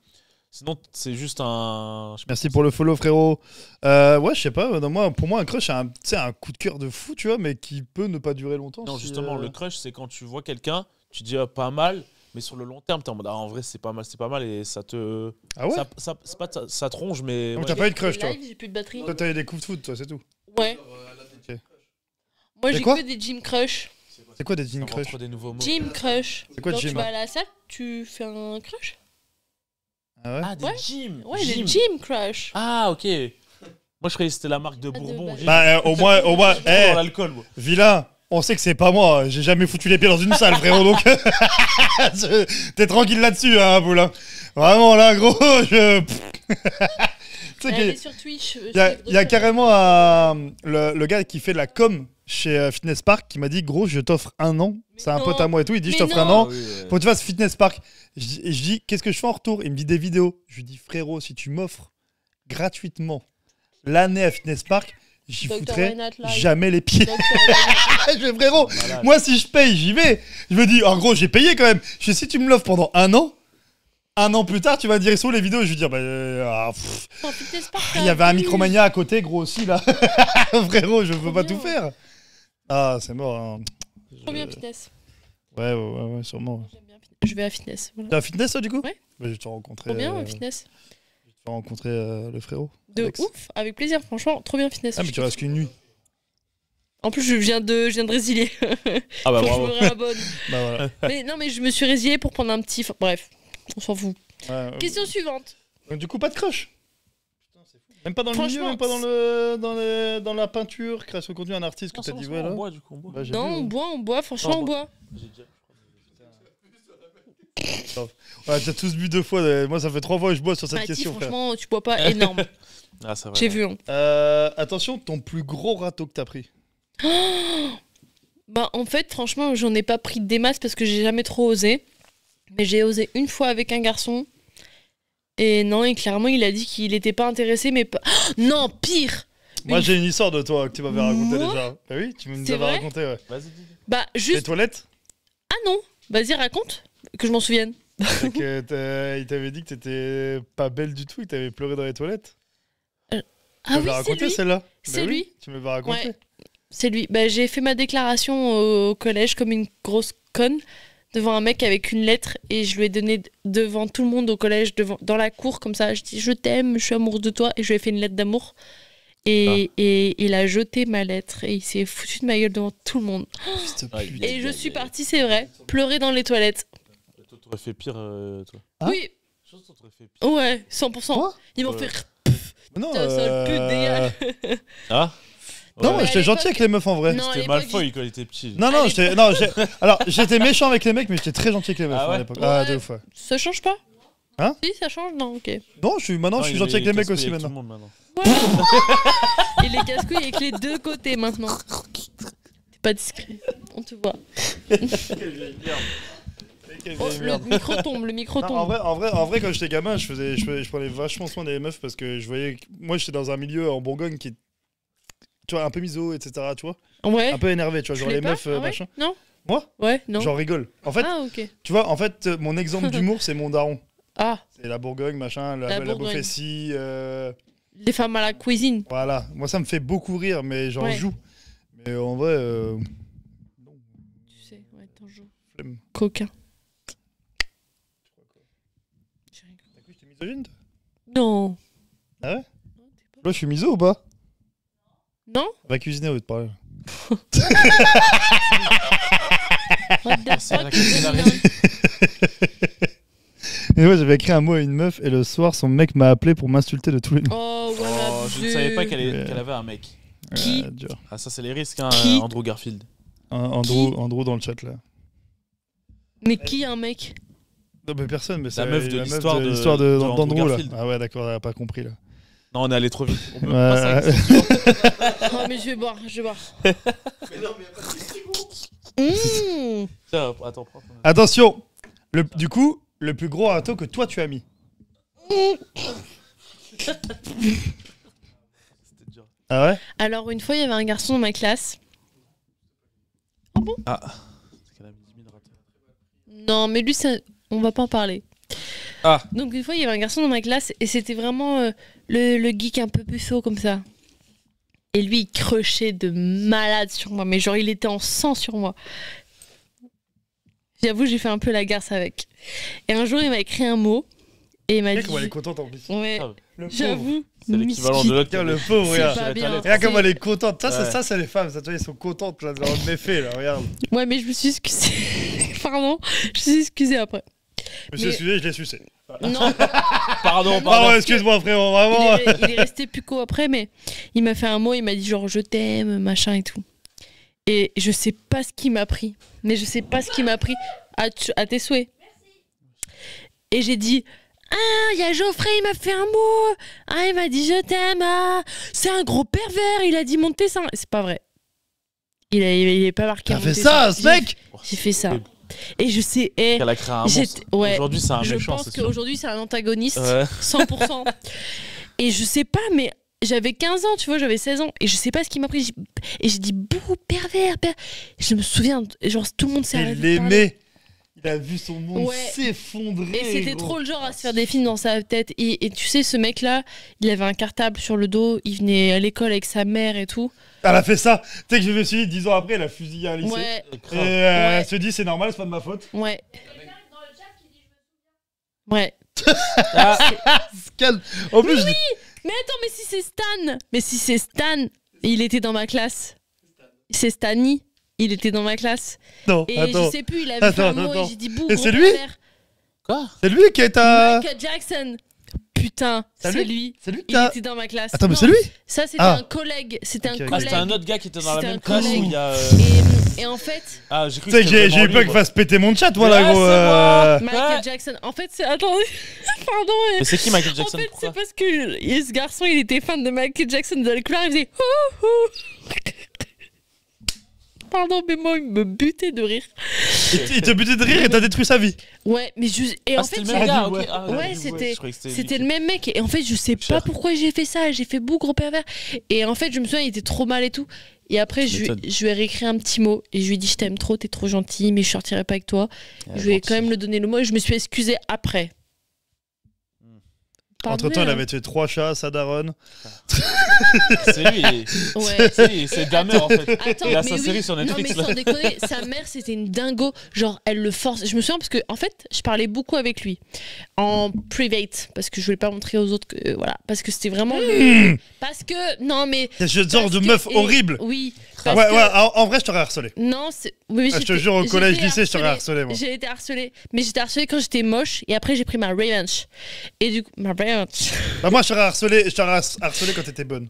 Speaker 2: Sinon, c'est juste un. je sais pas
Speaker 1: Merci
Speaker 2: comment
Speaker 1: pour le follow, frérot. Ouais, je sais pas, pour moi, un crush, c'est un coup de cœur de fou, tu vois, mais qui peut ne pas durer longtemps.
Speaker 2: Non,
Speaker 1: si,
Speaker 2: justement, le crush, c'est quand tu vois quelqu'un, tu dis ah, pas mal, mais sur le long terme, t'es en mode ah, en vrai, c'est pas mal, et ça te.
Speaker 1: Ah ouais?
Speaker 2: C'est pas ça te ronge, mais.
Speaker 1: Donc
Speaker 2: ouais.
Speaker 1: t'as pas eu de crush, toi?
Speaker 3: Live, j'ai plus de batterie.
Speaker 1: Toi, t'as eu des coups de foot, toi, c'est tout.
Speaker 3: Ouais.
Speaker 1: Ok.
Speaker 3: Moi,
Speaker 1: C'est
Speaker 3: j'ai
Speaker 1: quoi
Speaker 3: que des gym crush.
Speaker 1: C'est quoi des
Speaker 2: Ça
Speaker 1: gym
Speaker 2: invente
Speaker 1: crush?
Speaker 2: trop des nouveaux mots.
Speaker 3: Gym crush.
Speaker 1: C'est quoi
Speaker 3: Genre,
Speaker 1: gym,
Speaker 3: tu vas
Speaker 1: hein
Speaker 3: à la salle, tu fais un crush?
Speaker 1: Ah ouais?
Speaker 2: Ah, des
Speaker 3: Ouais.
Speaker 2: gyms.
Speaker 3: Ouais, des gym crush.
Speaker 2: Ah, ok. Moi, je croyais que c'était la marque de
Speaker 3: de
Speaker 2: Bourbon.
Speaker 3: base.
Speaker 2: Gym.
Speaker 1: Bah, au moins,
Speaker 2: Dans
Speaker 1: eh,
Speaker 2: l'alcool, moi.
Speaker 1: vilain, on sait que c'est pas moi, j'ai jamais foutu les pieds dans une salle, frérot, donc. T'es tranquille là-dessus, hein, Boulin. Vraiment, là, gros, je. Tu sais
Speaker 3: Elle est
Speaker 1: qu'il
Speaker 3: sur Twitch.
Speaker 1: il y a carrément le gars qui fait de la com chez Fitness Park qui m'a dit, gros, je t'offre un an. C'est un
Speaker 3: non.
Speaker 1: pote à moi et tout. Il dit, je
Speaker 3: Mais
Speaker 1: t'offre un
Speaker 3: non.
Speaker 1: an pour que tu fasses Fitness Park. Et je dis, qu'est-ce que je fais en retour? Il me dit des vidéos. Je lui dis, frérot, si tu m'offres gratuitement l'année à Fitness Park, j'y
Speaker 3: Dr.
Speaker 1: foutrai
Speaker 3: Wynat Live.
Speaker 1: jamais les pieds.
Speaker 3: Dr. Wynat.
Speaker 1: Je fais, frérot,
Speaker 2: Malade.
Speaker 1: moi, si je paye, j'y vais. Je me dis, en gros, j'ai payé quand même. Je dis, si tu me l'offres pendant un an plus tard, tu vas me dire, sur les vidéos. Je lui dis, bah,
Speaker 3: En Fitness Park,
Speaker 1: il y avait un
Speaker 3: t'as vu.
Speaker 1: Micromania à côté, gros aussi, là. Frérot, je peux
Speaker 3: Trop
Speaker 1: pas
Speaker 3: bien.
Speaker 1: tout faire. Ah, c'est mort. Hein.
Speaker 3: Trop bien, Fitness.
Speaker 1: Ouais, sûrement.
Speaker 3: J'aime bien Fitness. Je vais à Fitness. Voilà.
Speaker 1: T'es à Fitness, toi, du coup?
Speaker 3: Ouais.
Speaker 1: Bah, je vais te rencontrer.
Speaker 3: Trop bien, Fitness.
Speaker 1: Le frérot.
Speaker 3: De
Speaker 1: Alex.
Speaker 3: ouf, avec plaisir, franchement, trop bien Fitness.
Speaker 1: Ah, mais tu restes qu'une nuit.
Speaker 3: En plus, je viens de résilier.
Speaker 2: Ah, bah
Speaker 3: Faut que je
Speaker 2: bravo.
Speaker 3: me réabonne.
Speaker 1: Bah voilà.
Speaker 3: Mais non, mais je me suis résilié pour prendre un petit. Bref, on s'en fout.
Speaker 1: Ouais,
Speaker 3: Question suivante.
Speaker 1: donc, du coup, pas de crush. Même pas dans le milieu,
Speaker 3: Franchement,
Speaker 1: même pas dans la peinture, création de contenu, un artiste que
Speaker 2: Non,
Speaker 1: t'as
Speaker 2: c'est
Speaker 1: dit,
Speaker 2: bon,
Speaker 1: ouais,
Speaker 2: on
Speaker 1: là.
Speaker 2: boit, du coup, on boit.
Speaker 1: Bah, j'ai
Speaker 3: Non,
Speaker 1: vu,
Speaker 3: on boit, franchement,
Speaker 2: Non,
Speaker 3: on boit.
Speaker 2: J'ai déjà-
Speaker 1: ouais, t'as tous bu 2 fois, moi ça fait 3 fois que je bois sur cette
Speaker 3: Mathis,
Speaker 1: question, frère.
Speaker 3: franchement, tu bois pas énorme.
Speaker 2: Ah, ça va.
Speaker 3: J'ai vu. Hein.
Speaker 1: Attention, ton plus gros râteau que t'as pris.
Speaker 3: Bah, en fait, franchement, j'en ai pas pris des masses parce que j'ai jamais trop osé. Mais j'ai osé une fois avec un garçon. Et non, et clairement, il a dit qu'il était pas intéressé, mais pas. Non, pire.
Speaker 1: Moi
Speaker 3: Une-
Speaker 1: j'ai une histoire de toi que tu m'avais raconté
Speaker 3: Moi
Speaker 1: déjà. Bah oui, tu nous
Speaker 3: C'est
Speaker 1: avais
Speaker 3: vrai
Speaker 1: raconté, ouais.
Speaker 2: Vas-y, dis.
Speaker 3: Bah,
Speaker 1: Les
Speaker 3: juste.
Speaker 1: toilettes
Speaker 3: Ah non, vas-y, raconte, que je m'en souvienne.
Speaker 1: Et que il t'avait dit que t'étais pas belle du tout, il t'avait pleuré dans les toilettes. Tu
Speaker 3: Ah oui,
Speaker 1: m'avais
Speaker 3: c'est
Speaker 1: raconté
Speaker 3: lui.
Speaker 1: celle-là.
Speaker 3: C'est
Speaker 1: Bah oui,
Speaker 3: lui.
Speaker 1: tu m'avais raconté.
Speaker 3: Ouais. C'est lui. Bah, j'ai fait ma déclaration au collège comme une grosse conne devant un mec avec une lettre et je lui ai donné devant tout le monde au collège, dans la cour comme ça. Je dis je t'aime, je suis amoureuse de toi et je lui ai fait une lettre d'amour. Et il a jeté ma lettre et il s'est foutu de ma gueule devant tout le monde.
Speaker 1: Fils de
Speaker 2: Aïe.
Speaker 1: pute.
Speaker 3: Et je suis partie, c'est vrai, pleurer dans les toilettes.
Speaker 2: Toi, t'aurais fait pire, toi.
Speaker 1: Hein
Speaker 3: Oui,
Speaker 2: Je pense que t'aurais fait pire.
Speaker 3: ouais, 100%.
Speaker 1: Quoi
Speaker 3: Ils m'ont
Speaker 2: Ouais.
Speaker 3: fait.
Speaker 1: Non,
Speaker 3: Putain, sale pute, dégage.
Speaker 2: Ah
Speaker 1: Non,
Speaker 3: Ouais.
Speaker 1: j'étais
Speaker 3: À
Speaker 1: gentil
Speaker 3: l'époque-
Speaker 1: avec les meufs en vrai.
Speaker 3: Non, à
Speaker 2: C'était
Speaker 3: l'époque,
Speaker 2: Malfoy quand il était petit.
Speaker 1: Non, non, alors j'étais méchant avec les mecs, mais j'étais très gentil avec les meufs
Speaker 2: Ah
Speaker 1: à
Speaker 2: ouais
Speaker 1: l'époque.
Speaker 3: Ouais.
Speaker 1: Ah, 2 fois.
Speaker 3: Ça change pas
Speaker 1: Hein
Speaker 3: Si, ça change Non, ok.
Speaker 1: Non, maintenant, je suis gentil avec les mecs aussi maintenant.
Speaker 3: Et les casse-couilles avec les deux côtés maintenant. T'es pas discret, on te voit. Oh, le micro tombe, le micro
Speaker 1: Non,
Speaker 3: tombe.
Speaker 1: en vrai, quand j'étais gamin, je prenais vachement soin des meufs parce que je voyais. Moi, j'étais dans un milieu en Bourgogne qui est. Tu vois, un peu miso, etc. Tu vois
Speaker 3: Ouais.
Speaker 1: Un peu énervé, tu vois, genre
Speaker 3: Tu l'es
Speaker 1: les
Speaker 3: pas
Speaker 1: meufs,
Speaker 3: Ah ouais
Speaker 1: machin.
Speaker 3: Non
Speaker 1: Moi
Speaker 3: Ouais, non.
Speaker 1: J'en rigole. En fait,
Speaker 3: Ah, ok.
Speaker 1: tu vois, mon exemple d'humour, c'est mon daron.
Speaker 3: Ah,
Speaker 1: C'est la Bourgogne, machin,
Speaker 3: La
Speaker 1: la
Speaker 3: Bourgogne.
Speaker 1: Beaufessie.
Speaker 3: les femmes à la cuisine.
Speaker 1: Voilà. Moi, ça me fait beaucoup rire, mais j'en
Speaker 3: Ouais.
Speaker 1: joue. Mais en vrai,
Speaker 3: Tu sais, ouais, t'en joues.
Speaker 1: flemme.
Speaker 3: Coquin.
Speaker 1: T'as cru que j'étais misogyne, toi
Speaker 3: Non.
Speaker 1: Ah ouais Là, je suis miso ou pas
Speaker 3: Non
Speaker 1: Va cuisiner au lieu de parler.
Speaker 3: What the
Speaker 2: C'est la
Speaker 3: fuck
Speaker 2: cuisine
Speaker 1: Et moi, j'avais écrit un mot à une meuf, et le soir, son mec m'a appelé pour m'insulter de tous les noms.
Speaker 3: Oh,
Speaker 2: Oh,
Speaker 3: voilà.
Speaker 2: je ne savais pas qu'elle avait un mec.
Speaker 3: Qui
Speaker 1: Dur.
Speaker 2: Ah, ça, c'est les risques, hein,
Speaker 3: Qui
Speaker 2: Andrew Garfield.
Speaker 1: Andrew dans le chat, là.
Speaker 3: Mais qui un mec
Speaker 1: Non, mais personne, mais c'est
Speaker 2: La meuf de l'histoire de
Speaker 1: d'Andrew,
Speaker 2: Andrew
Speaker 1: là.
Speaker 2: Garfield.
Speaker 1: Ah ouais, d'accord, elle a pas compris, là.
Speaker 2: Non, on est allé trop vite. On peut
Speaker 1: Ouais.
Speaker 2: passer à la question.
Speaker 3: Oh, mais je vais boire, je vais boire. Mmh.
Speaker 2: Tiens, attends, prends ton-
Speaker 1: Attention du coup, le plus gros râteau que toi, tu as mis.
Speaker 2: C'était dur.
Speaker 1: Ah ouais
Speaker 3: Alors, une fois, il y avait un garçon dans ma classe.
Speaker 2: Ah, c'est qu'elle a mis 10 000 ratés.
Speaker 3: Non, mais lui, on va pas en parler.
Speaker 2: Ah.
Speaker 3: Donc, une fois, il y avait un garçon dans ma classe et c'était vraiment le geek un peu puceau comme ça. Et lui, il crochait de malade sur moi, mais genre, il était en sang sur moi. J'avoue, j'ai fait un peu la garce avec. Et un jour, il m'a écrit un mot et il m'a
Speaker 1: Regarde
Speaker 3: dit.
Speaker 1: comment elle est contente en plus.
Speaker 3: Ouais,
Speaker 2: Ah,
Speaker 1: Le pauvre.
Speaker 3: j'avoue.
Speaker 2: C'est l'équivalent de l'autre.
Speaker 1: Regarde le pauvre,
Speaker 3: C'est
Speaker 1: regarde.
Speaker 3: pas bien.
Speaker 1: Regarde comme elle est contente. Ça,
Speaker 2: Ouais.
Speaker 1: c'est les femmes. Ça, tu vois, elles sont contentes là, dans le méfait, là. Regarde.
Speaker 3: Ouais, mais je me suis excusée. Pardon, je me suis excusée après.
Speaker 1: Je me suis
Speaker 3: Mais-
Speaker 1: excusé, je l'ai sucé.
Speaker 3: Non,
Speaker 2: Pardon,
Speaker 1: Pardon, excuse-moi, frérot, vraiment.
Speaker 3: il est resté puco après, mais il m'a fait un mot, il m'a dit genre je t'aime, machin et tout. Et je sais pas ce qu'il m'a pris, mais je sais pas ce qu'il m'a pris à tes souhaits. Et j'ai dit ah, il y a Geoffrey, il m'a fait un mot. Ah, il m'a dit je t'aime. Ah, c'est un gros pervers, il a dit mon dessin. C'est pas vrai. Il est pas marqué.
Speaker 1: T'as
Speaker 3: mon
Speaker 1: fait
Speaker 3: dessin.
Speaker 1: ça, ce mec
Speaker 3: J'ai fait ça. Et je sais.
Speaker 2: Elle a créé un monstre.
Speaker 3: Ouais.
Speaker 2: Aujourd'hui, c'est un
Speaker 3: Je
Speaker 2: méchant,
Speaker 3: pense
Speaker 2: c'est sûr.
Speaker 3: qu'aujourd'hui c'est un antagoniste.
Speaker 2: Ouais.
Speaker 3: 100%. Et je sais pas, mais j'avais 15 ans, tu vois, j'avais 16 ans. Et je sais pas ce qui m'a pris. Et j'ai dit, bouh, pervers. Je me souviens, genre, tout le monde s'est
Speaker 1: Il
Speaker 3: arrêté de parler.
Speaker 1: l'aimait. Il a vu son monde
Speaker 3: Ouais.
Speaker 1: s'effondrer.
Speaker 3: Et c'était
Speaker 1: gros.
Speaker 3: trop le genre à se faire des films dans sa tête. Et tu sais, ce mec-là, il avait un cartable sur le dos, il venait à l'école avec sa mère et tout.
Speaker 1: Elle a fait ça. Tu sais que je me suis dit, 10 ans après, elle a fusillé un lycée.
Speaker 3: Ouais,
Speaker 1: Et
Speaker 2: Grave.
Speaker 1: elle se dit, c'est normal, c'est pas de ma faute.
Speaker 3: ouais. Ouais.
Speaker 2: Ah,
Speaker 1: Calme. En plus, je dis-
Speaker 3: Mais attends, mais si c'est Stan, il était dans ma classe. C'est Stani, il était dans ma classe.
Speaker 1: non,
Speaker 3: Et
Speaker 1: attends.
Speaker 3: je sais plus, il avait fait un
Speaker 1: Attends,
Speaker 3: mot
Speaker 1: attends.
Speaker 3: et j'ai dit bouh,
Speaker 1: Et
Speaker 3: gros
Speaker 1: c'est lui
Speaker 3: pervers.
Speaker 2: quoi
Speaker 1: C'est lui qui est à.
Speaker 3: Michael Jackson. putain,
Speaker 1: C'est
Speaker 3: c'est
Speaker 1: lui
Speaker 3: lui.
Speaker 1: C'est lui que
Speaker 3: Il
Speaker 1: t'as.
Speaker 3: était dans ma classe.
Speaker 1: Attends, mais
Speaker 3: Non,
Speaker 1: c'est lui
Speaker 3: Ça, c'était
Speaker 1: Ah.
Speaker 3: un collègue. C'était
Speaker 1: Ok,
Speaker 3: un
Speaker 1: ok.
Speaker 2: Ah,
Speaker 3: collègue.
Speaker 2: c'était un autre gars qui était dans la
Speaker 3: C'était
Speaker 2: même
Speaker 3: un
Speaker 2: classe où
Speaker 3: collègue.
Speaker 2: il y a.
Speaker 3: Et en fait,
Speaker 2: Ah, j'ai cru
Speaker 1: Tu sais que j'ai
Speaker 2: c'était
Speaker 1: eu peur qu'il
Speaker 2: vraiment
Speaker 1: fasse péter mon chat, moi, là,
Speaker 2: Ouais,
Speaker 1: gros.
Speaker 2: c'est moi.
Speaker 3: Michael
Speaker 2: Ouais.
Speaker 3: Jackson. En fait, c'est. Attendez. Pardon.
Speaker 2: Mais c'est qui Michael
Speaker 3: En
Speaker 2: Jackson?
Speaker 3: fait,
Speaker 2: Pourquoi
Speaker 3: c'est parce que ce garçon, il était fan de Michael Jackson dans le couloir, il faisait ouh, ouh. Pardon, mais moi, il me butait de rire.
Speaker 1: Il te butait de rire et t'as détruit sa vie.
Speaker 3: Ouais, mais et
Speaker 2: Ah,
Speaker 3: en
Speaker 2: c'était
Speaker 3: fait,
Speaker 2: le même gars,
Speaker 1: ouais.
Speaker 2: ok. Ah,
Speaker 3: Ouais,
Speaker 2: je
Speaker 3: c'était
Speaker 2: croyais que
Speaker 3: c'était
Speaker 2: lui
Speaker 3: le même mec. Et en fait, je sais
Speaker 2: Cher.
Speaker 3: pas pourquoi j'ai fait ça. J'ai fait beau gros pervers. Et en fait, je me souviens, il était trop mal et tout. Et après,
Speaker 2: Tu
Speaker 3: je
Speaker 2: m'étonnes.
Speaker 3: lui ai réécrit un petit mot. Et je lui ai dit, je t'aime trop, t'es trop gentil, mais je sortirai pas avec toi.
Speaker 2: qui.
Speaker 3: Je lui ai quand même le donné le mot et je me suis excusée après.
Speaker 1: Entre temps, il avait tué 3 chats, sa daronne.
Speaker 2: C'est lui.
Speaker 3: Ouais.
Speaker 2: C'est Dahmer en fait.
Speaker 3: Attends,
Speaker 2: Il a
Speaker 3: mais
Speaker 2: sa
Speaker 3: oui.
Speaker 2: série sur Netflix
Speaker 3: Non, mais
Speaker 2: là.
Speaker 3: sans déconner, sa mère c'était une dingo. Genre, elle le force. Je me souviens parce que, en fait, je parlais beaucoup avec lui en private parce que je voulais pas montrer aux autres que. Voilà. Parce que c'était vraiment. Parce que. Non, mais.
Speaker 1: C'est ce genre
Speaker 3: parce
Speaker 1: de
Speaker 3: que-
Speaker 1: meuf
Speaker 3: et-
Speaker 1: horrible.
Speaker 3: Oui.
Speaker 1: Ouais,
Speaker 3: parce que-
Speaker 1: ouais, en vrai, je t'aurais harcelé.
Speaker 3: Non, c'est. Oui,
Speaker 1: Ah, je te
Speaker 3: j'étais-
Speaker 1: jure, au collège,
Speaker 3: j'étais
Speaker 1: lycée, je t'aurais
Speaker 3: harcelée.
Speaker 1: harcelé, moi.
Speaker 3: J'ai été harcelée. Mais j'étais harcelée quand j'étais moche et après j'ai pris ma revenge. Et du coup, ma revenge.
Speaker 1: Bah, moi, je t'aurais harcelé quand t'étais bonne.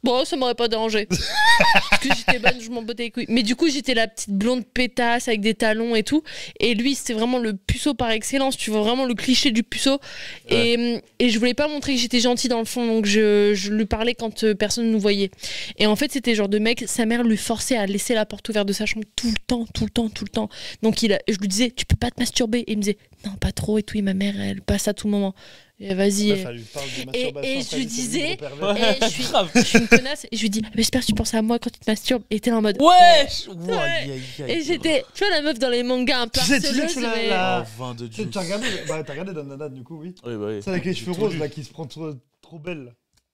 Speaker 3: Bon, ça m'aurait pas dérangé. Parce que j'étais bonne, je m'en battais les couilles. Mais du coup, j'étais la petite blonde pétasse avec des talons et tout. Et lui, c'était vraiment le puceau par excellence. Tu vois, vraiment le cliché du puceau. Et je voulais pas montrer que j'étais gentille dans le fond. Donc, je lui parlais quand personne nous voyait. Et en fait, c'était le genre de mec, sa mère lui forçait à laisser la porte ouverte de sa chambre tout le temps, tout le temps, tout le temps. Donc, je lui disais, tu peux pas te masturber. Et il me disait, non, pas trop et tout. Et ma mère, elle passe à tout moment. Et vas-y.
Speaker 1: Meuf, elle lui parle de masturbation,
Speaker 3: et
Speaker 1: après,
Speaker 3: je lui
Speaker 1: elle dit, c'est
Speaker 3: disais-
Speaker 1: lui, gros pervers.
Speaker 2: Ouais,
Speaker 3: Et je suis,
Speaker 2: grave.
Speaker 3: je suis une connasse et je lui dis mais j'espère que tu penses à moi quand tu te masturbes et t'es là en mode
Speaker 2: Wesh.
Speaker 3: Ouais. Et j'étais tu vois la meuf dans les mangas un peu
Speaker 1: Tu sais que
Speaker 3: harceleuse
Speaker 1: tu l'as,
Speaker 3: mais
Speaker 1: là.
Speaker 2: Oh, vin de
Speaker 1: Tu
Speaker 2: Dieu.
Speaker 1: as regardé, t'as regardé Dan Dan Dan, du coup, oui.
Speaker 2: Oui, bah oui.
Speaker 1: C'est avec les cheveux
Speaker 2: J'ai
Speaker 1: roses,
Speaker 2: tout
Speaker 1: là,
Speaker 2: lu.
Speaker 1: qui se prend trop belle. là.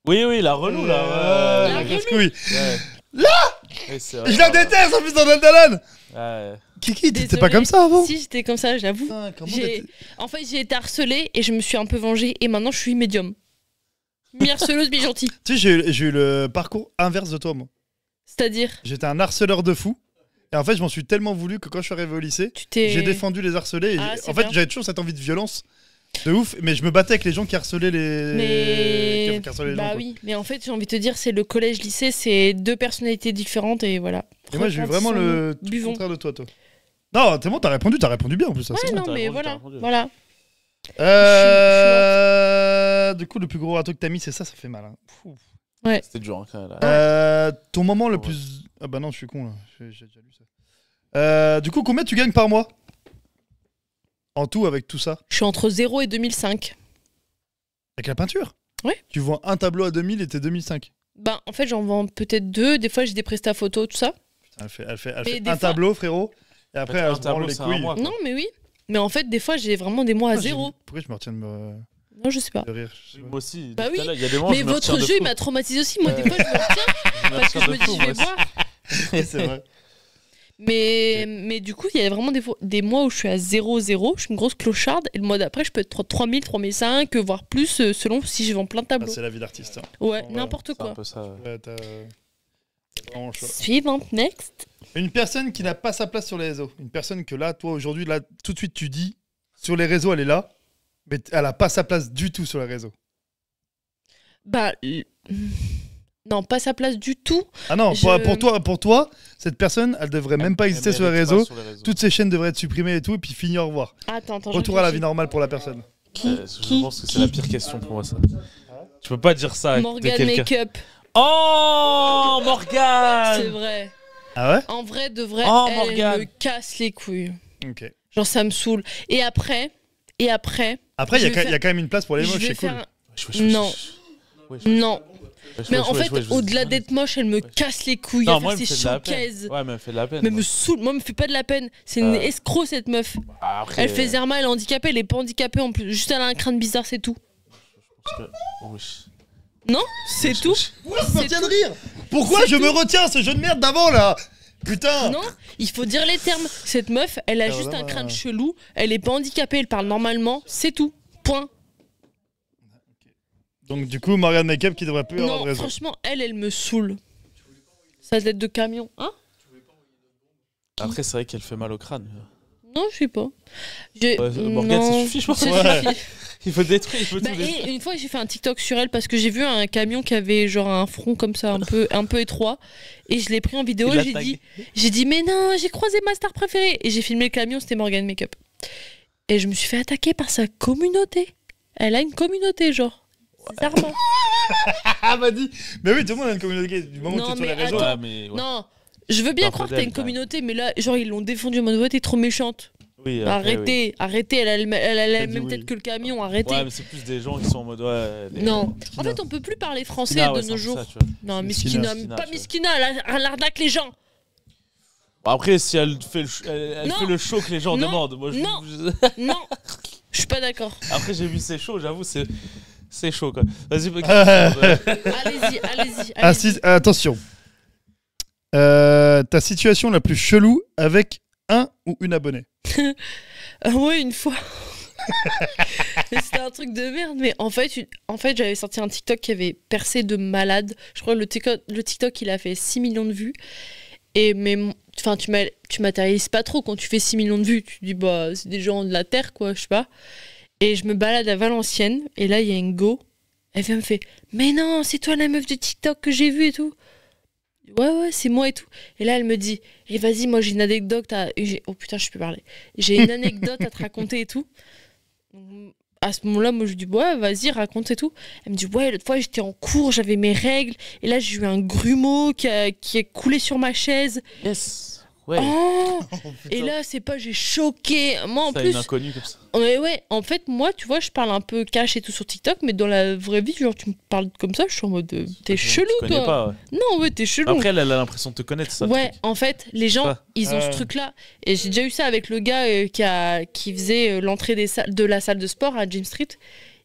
Speaker 2: Oui, la relou là.
Speaker 3: La
Speaker 2: Ouais.
Speaker 3: relou.
Speaker 1: Là
Speaker 2: Ouais, c'est
Speaker 1: Je la déteste en plus dans Dan Dan Dan.
Speaker 2: Ouais.
Speaker 1: Kiki, t'étais
Speaker 3: Désolée.
Speaker 1: pas comme ça avant.
Speaker 3: si j'étais comme ça j'avoue
Speaker 1: Putain, comment
Speaker 3: j'ai
Speaker 1: t'étais-
Speaker 3: en fait j'ai été harcelée et je me suis un peu vengée et maintenant je suis médium mi-harceleuse mi-gentille
Speaker 1: Tu sais, j'ai eu le parcours inverse de toi, moi.
Speaker 3: c'est-à-dire
Speaker 1: J'étais un harceleur de fou. Et en fait, je m'en suis tellement voulu que quand je suis arrivé au lycée,
Speaker 3: tu t'es
Speaker 1: j'ai défendu les harcelés. Et
Speaker 3: Ah,
Speaker 1: en
Speaker 3: c'est
Speaker 1: fait,
Speaker 3: bien.
Speaker 1: j'avais toujours cette envie de violence. De ouf. Mais je me battais avec les gens qui harcelaient
Speaker 3: mais
Speaker 1: qui harcelaient les gens.
Speaker 3: bah
Speaker 1: quoi.
Speaker 3: oui mais en fait j'ai envie de te dire c'est le collège lycée c'est deux personnalités différentes et voilà
Speaker 1: Et moi, j'ai eu vraiment le tout
Speaker 3: Buvons.
Speaker 1: contraire de toi. Non, t'es bon, t'as répondu bien en plus. Ça,
Speaker 3: ouais
Speaker 1: c'est bon.
Speaker 3: non
Speaker 2: t'as
Speaker 3: mais
Speaker 2: répondu, t'as
Speaker 3: voilà
Speaker 2: répondu.
Speaker 3: voilà
Speaker 1: Du coup, le plus gros râteau que t'as mis, c'est ça fait mal. Hein. Fou.
Speaker 2: C'était dur hein, quand même. Là.
Speaker 1: Ton moment le
Speaker 2: Ouais.
Speaker 1: plus. Ah bah non, je suis con là. J'ai déjà lu ça. Du coup, combien tu gagnes par mois? En tout, avec tout ça?
Speaker 3: je suis entre 0 et 2005
Speaker 1: Avec la peinture?
Speaker 3: Ouais.
Speaker 1: Tu vends un tableau à 2000 et t'es 2005.
Speaker 3: Ben, en fait, j'en vends peut-être deux. Des fois, j'ai des prestats photos, tout ça.
Speaker 1: Elle fait
Speaker 3: Mais des
Speaker 1: un
Speaker 3: fois-
Speaker 1: tableau, frérot. Et après,
Speaker 2: Un
Speaker 1: elle se branle
Speaker 2: tableau,
Speaker 1: les
Speaker 2: c'est un
Speaker 1: couilles.
Speaker 2: mois.
Speaker 3: Non, mais oui. Mais en fait, des fois, j'ai vraiment des mois à
Speaker 1: Pourquoi
Speaker 3: zéro.
Speaker 1: Pourquoi je me retiens
Speaker 3: Non, je sais pas.
Speaker 1: de rire? Je sais pas.
Speaker 2: Moi aussi.
Speaker 3: Bah
Speaker 2: depuis tout à
Speaker 3: oui.
Speaker 2: l'heure, il y a des moments,
Speaker 3: Mais
Speaker 2: je me
Speaker 3: votre
Speaker 2: retiens de
Speaker 3: jeu, il
Speaker 2: fou.
Speaker 3: m'a traumatisé aussi. Moi, des fois, je me retiens
Speaker 2: Je me
Speaker 3: parce que
Speaker 2: retiens
Speaker 3: je
Speaker 2: de
Speaker 3: me dis,
Speaker 2: fou,
Speaker 3: je
Speaker 2: moi
Speaker 3: vais
Speaker 2: aussi.
Speaker 3: boire.
Speaker 1: C'est vrai.
Speaker 3: Mais du coup, il y a vraiment des mois où je suis à 0-0. Je suis une grosse clocharde. Et le mois d'après, je peux être 3000, 3005, voire plus, selon si je vends plein de
Speaker 1: Ah,
Speaker 3: tableaux.
Speaker 1: c'est la vie d'artiste. Hein.
Speaker 3: Ouais,
Speaker 1: Ouais,
Speaker 3: n'importe
Speaker 2: C'est un
Speaker 3: quoi.
Speaker 2: peu ça. ouais.
Speaker 1: Ouais, t'as vraiment le choix.
Speaker 3: Suivante, next.
Speaker 1: Une personne qui n'a pas sa place sur les réseaux. Une personne que là, toi, aujourd'hui, là, tout de suite, tu dis, sur les réseaux, elle est là, mais elle n'a pas sa place du tout sur les réseaux.
Speaker 3: Bah. Non, pas sa place du tout.
Speaker 1: Ah non,
Speaker 3: Je-
Speaker 1: pour toi, cette personne, elle devrait même pas exister
Speaker 2: Elle
Speaker 1: sur les
Speaker 2: mérite pas
Speaker 1: réseaux.
Speaker 2: sur les réseaux.
Speaker 1: Toutes ces chaînes devraient être supprimées et tout, et puis fini, au revoir.
Speaker 3: Attends,
Speaker 1: Retour à la vie normale pour la personne.
Speaker 2: Je pense que c'est la pire question pour moi, ça. Tu peux pas dire ça de
Speaker 3: Morgan
Speaker 2: quelqu'un.
Speaker 3: Makeup.
Speaker 2: Oh,
Speaker 3: C'est
Speaker 2: Morgan.
Speaker 3: vrai.
Speaker 1: Ah ouais?
Speaker 3: En vrai, de vrai,
Speaker 2: Oh,
Speaker 3: elle
Speaker 2: Morgane.
Speaker 3: me casse les couilles.
Speaker 1: Ok.
Speaker 3: Genre, ça me saoule. Et après,
Speaker 1: Après, il
Speaker 3: Je
Speaker 1: y,
Speaker 3: vais faire-
Speaker 1: a quand même une place pour les
Speaker 3: je
Speaker 1: moches,
Speaker 3: vais
Speaker 1: c'est cool.
Speaker 3: faire un-
Speaker 2: Wesh, wesh, wesh,
Speaker 3: Non.
Speaker 2: wesh.
Speaker 3: Non.
Speaker 2: Wesh,
Speaker 3: Mais
Speaker 2: wesh,
Speaker 3: en
Speaker 2: wesh,
Speaker 3: fait,
Speaker 2: wesh, wesh,
Speaker 3: au-delà
Speaker 2: wesh.
Speaker 3: d'être moche, elle me casse les couilles.
Speaker 2: Non,
Speaker 3: à
Speaker 2: moi,
Speaker 3: faire
Speaker 2: elle me
Speaker 3: ses
Speaker 2: fait de la peine.
Speaker 3: showcases.
Speaker 2: Ouais, mais elle me fait de la peine.
Speaker 3: Mais me saoule. Moi, elle me fait pas de la peine. C'est une escroc, cette meuf.
Speaker 2: Après,
Speaker 3: Elle fait Zerma, elle est handicapée. Elle est pas handicapée en plus. Juste, elle a un crâne bizarre, c'est tout.
Speaker 2: Wesh.
Speaker 3: Non, c'est
Speaker 2: Wesh,
Speaker 3: tout.
Speaker 2: wesh.
Speaker 1: Pourquoi je me retiens de rire? Pourquoi je me retiens ce jeu de merde d'avant là? Putain!
Speaker 3: Non, il faut dire les termes. Cette meuf, elle a
Speaker 1: Ah,
Speaker 3: juste
Speaker 1: vraiment,
Speaker 3: un crâne chelou. Elle est pas handicapée. Elle parle normalement. C'est tout. Point.
Speaker 1: Donc du coup, Morgan Makeup qui devrait plus avoir de
Speaker 3: Non,
Speaker 1: réseau.
Speaker 3: franchement, elle me saoule. Sa tête de camion. Hein?
Speaker 2: Après, c'est vrai qu'elle fait mal au crâne.
Speaker 3: Non, je sais pas.
Speaker 2: Morgane, ça suffit, je pense.
Speaker 3: Ça suffit.
Speaker 2: Il faut détruire, il faut
Speaker 3: Bah,
Speaker 2: tout détruire.
Speaker 3: et une fois, j'ai fait un TikTok sur elle parce que j'ai vu un camion qui avait genre un front comme ça, un peu étroit. Et je l'ai pris en vidéo.
Speaker 2: Il l'a
Speaker 3: J'ai dit, mais non, j'ai croisé ma star préférée. Et j'ai filmé le camion, c'était Morgane Makeup. Et je me suis fait attaquer par sa communauté. Elle a une communauté, genre. Bizarrement.
Speaker 1: Ah, bah dit. Mais oui, tout le monde a une communauté. Du moment
Speaker 3: Non,
Speaker 1: que tu es sur
Speaker 3: mais
Speaker 1: les réseaux.
Speaker 3: attends.
Speaker 2: Ouais, mais, ouais.
Speaker 3: Non, je veux bien
Speaker 2: Un peu
Speaker 3: croire que t'as
Speaker 2: d'elle,
Speaker 3: une
Speaker 2: quand même.
Speaker 3: communauté, mais là, genre, ils l'ont défendue en mode ouais, t'es trop méchante.
Speaker 2: Oui, après,
Speaker 3: Arrêtez, arrêtez, elle a la
Speaker 2: Elle dit
Speaker 3: même
Speaker 2: oui.
Speaker 3: tête que le camion,
Speaker 2: oui.
Speaker 3: arrêtez.
Speaker 2: Ouais, mais c'est plus des gens qui sont en mode. Ouais, des-
Speaker 3: Non,
Speaker 1: Miskina.
Speaker 3: en fait, on peut plus parler français
Speaker 2: Miskina, ouais,
Speaker 3: de
Speaker 2: c'est
Speaker 3: nos
Speaker 2: un peu
Speaker 3: jours.
Speaker 2: ça, tu vois.
Speaker 3: Non,
Speaker 1: Miskina,
Speaker 3: Miskina, pas
Speaker 2: tu vois.
Speaker 3: Miskina, elle arnaque les gens.
Speaker 2: Bon, après, si elle fait elle
Speaker 3: Non.
Speaker 2: fait le show que les gens
Speaker 3: Non.
Speaker 2: demandent. Moi,
Speaker 3: Non. Non, je suis pas d'accord.
Speaker 2: Après, j'ai vu ces shows, j'avoue, c'est chaud, quoi. Vas-y,
Speaker 3: Allez-y.
Speaker 1: Attention. Ta situation la plus chelou avec un ou une abonnée.
Speaker 3: Ouais, une fois. Mais c'était un truc de merde, mais en fait j'avais sorti un TikTok qui avait percé de malade. Je crois que le TikTok il a fait 6 millions de vues. Et mais enfin tu matérialises pas trop quand tu fais 6 millions de vues. Tu te dis bah c'est des gens de la terre quoi, je sais pas. Et je me balade à Valenciennes et là il y a une go. Elle vient me fait mais non, c'est toi la meuf de TikTok que j'ai vue et tout. Ouais, c'est moi et tout. Et là, elle me dit et vas-y, moi j'ai une anecdote oh putain, je peux parler. J'ai une anecdote à te raconter et tout. Donc, à ce moment-là, moi je lui dis ouais, vas-y, raconte et tout. Elle me dit ouais, l'autre fois j'étais en cours, j'avais mes règles et là j'ai eu un grumeau qui est coulé sur ma chaise.
Speaker 2: Yes. Ouais.
Speaker 3: Oh et là, c'est pas, j'ai choqué. Moi en
Speaker 2: Ça,
Speaker 3: plus,
Speaker 2: une inconnue comme ça.
Speaker 3: ouais, en fait, moi, tu vois, je parle un peu cash et tout sur TikTok, mais dans la vraie vie, genre, tu me parles comme ça, je suis en mode, t'es chelou,
Speaker 2: Tu connais
Speaker 3: toi.
Speaker 2: pas, ouais.
Speaker 3: Non, ouais, t'es chelou.
Speaker 2: Après, elle a l'impression de te connaître, ça. le
Speaker 3: Ouais,
Speaker 2: truc.
Speaker 3: en fait, les gens,
Speaker 2: Ouais.
Speaker 3: ils ont ce truc-là. Et j'ai déjà eu ça avec le gars qui faisait l'entrée de la salle de sport à Jim Street.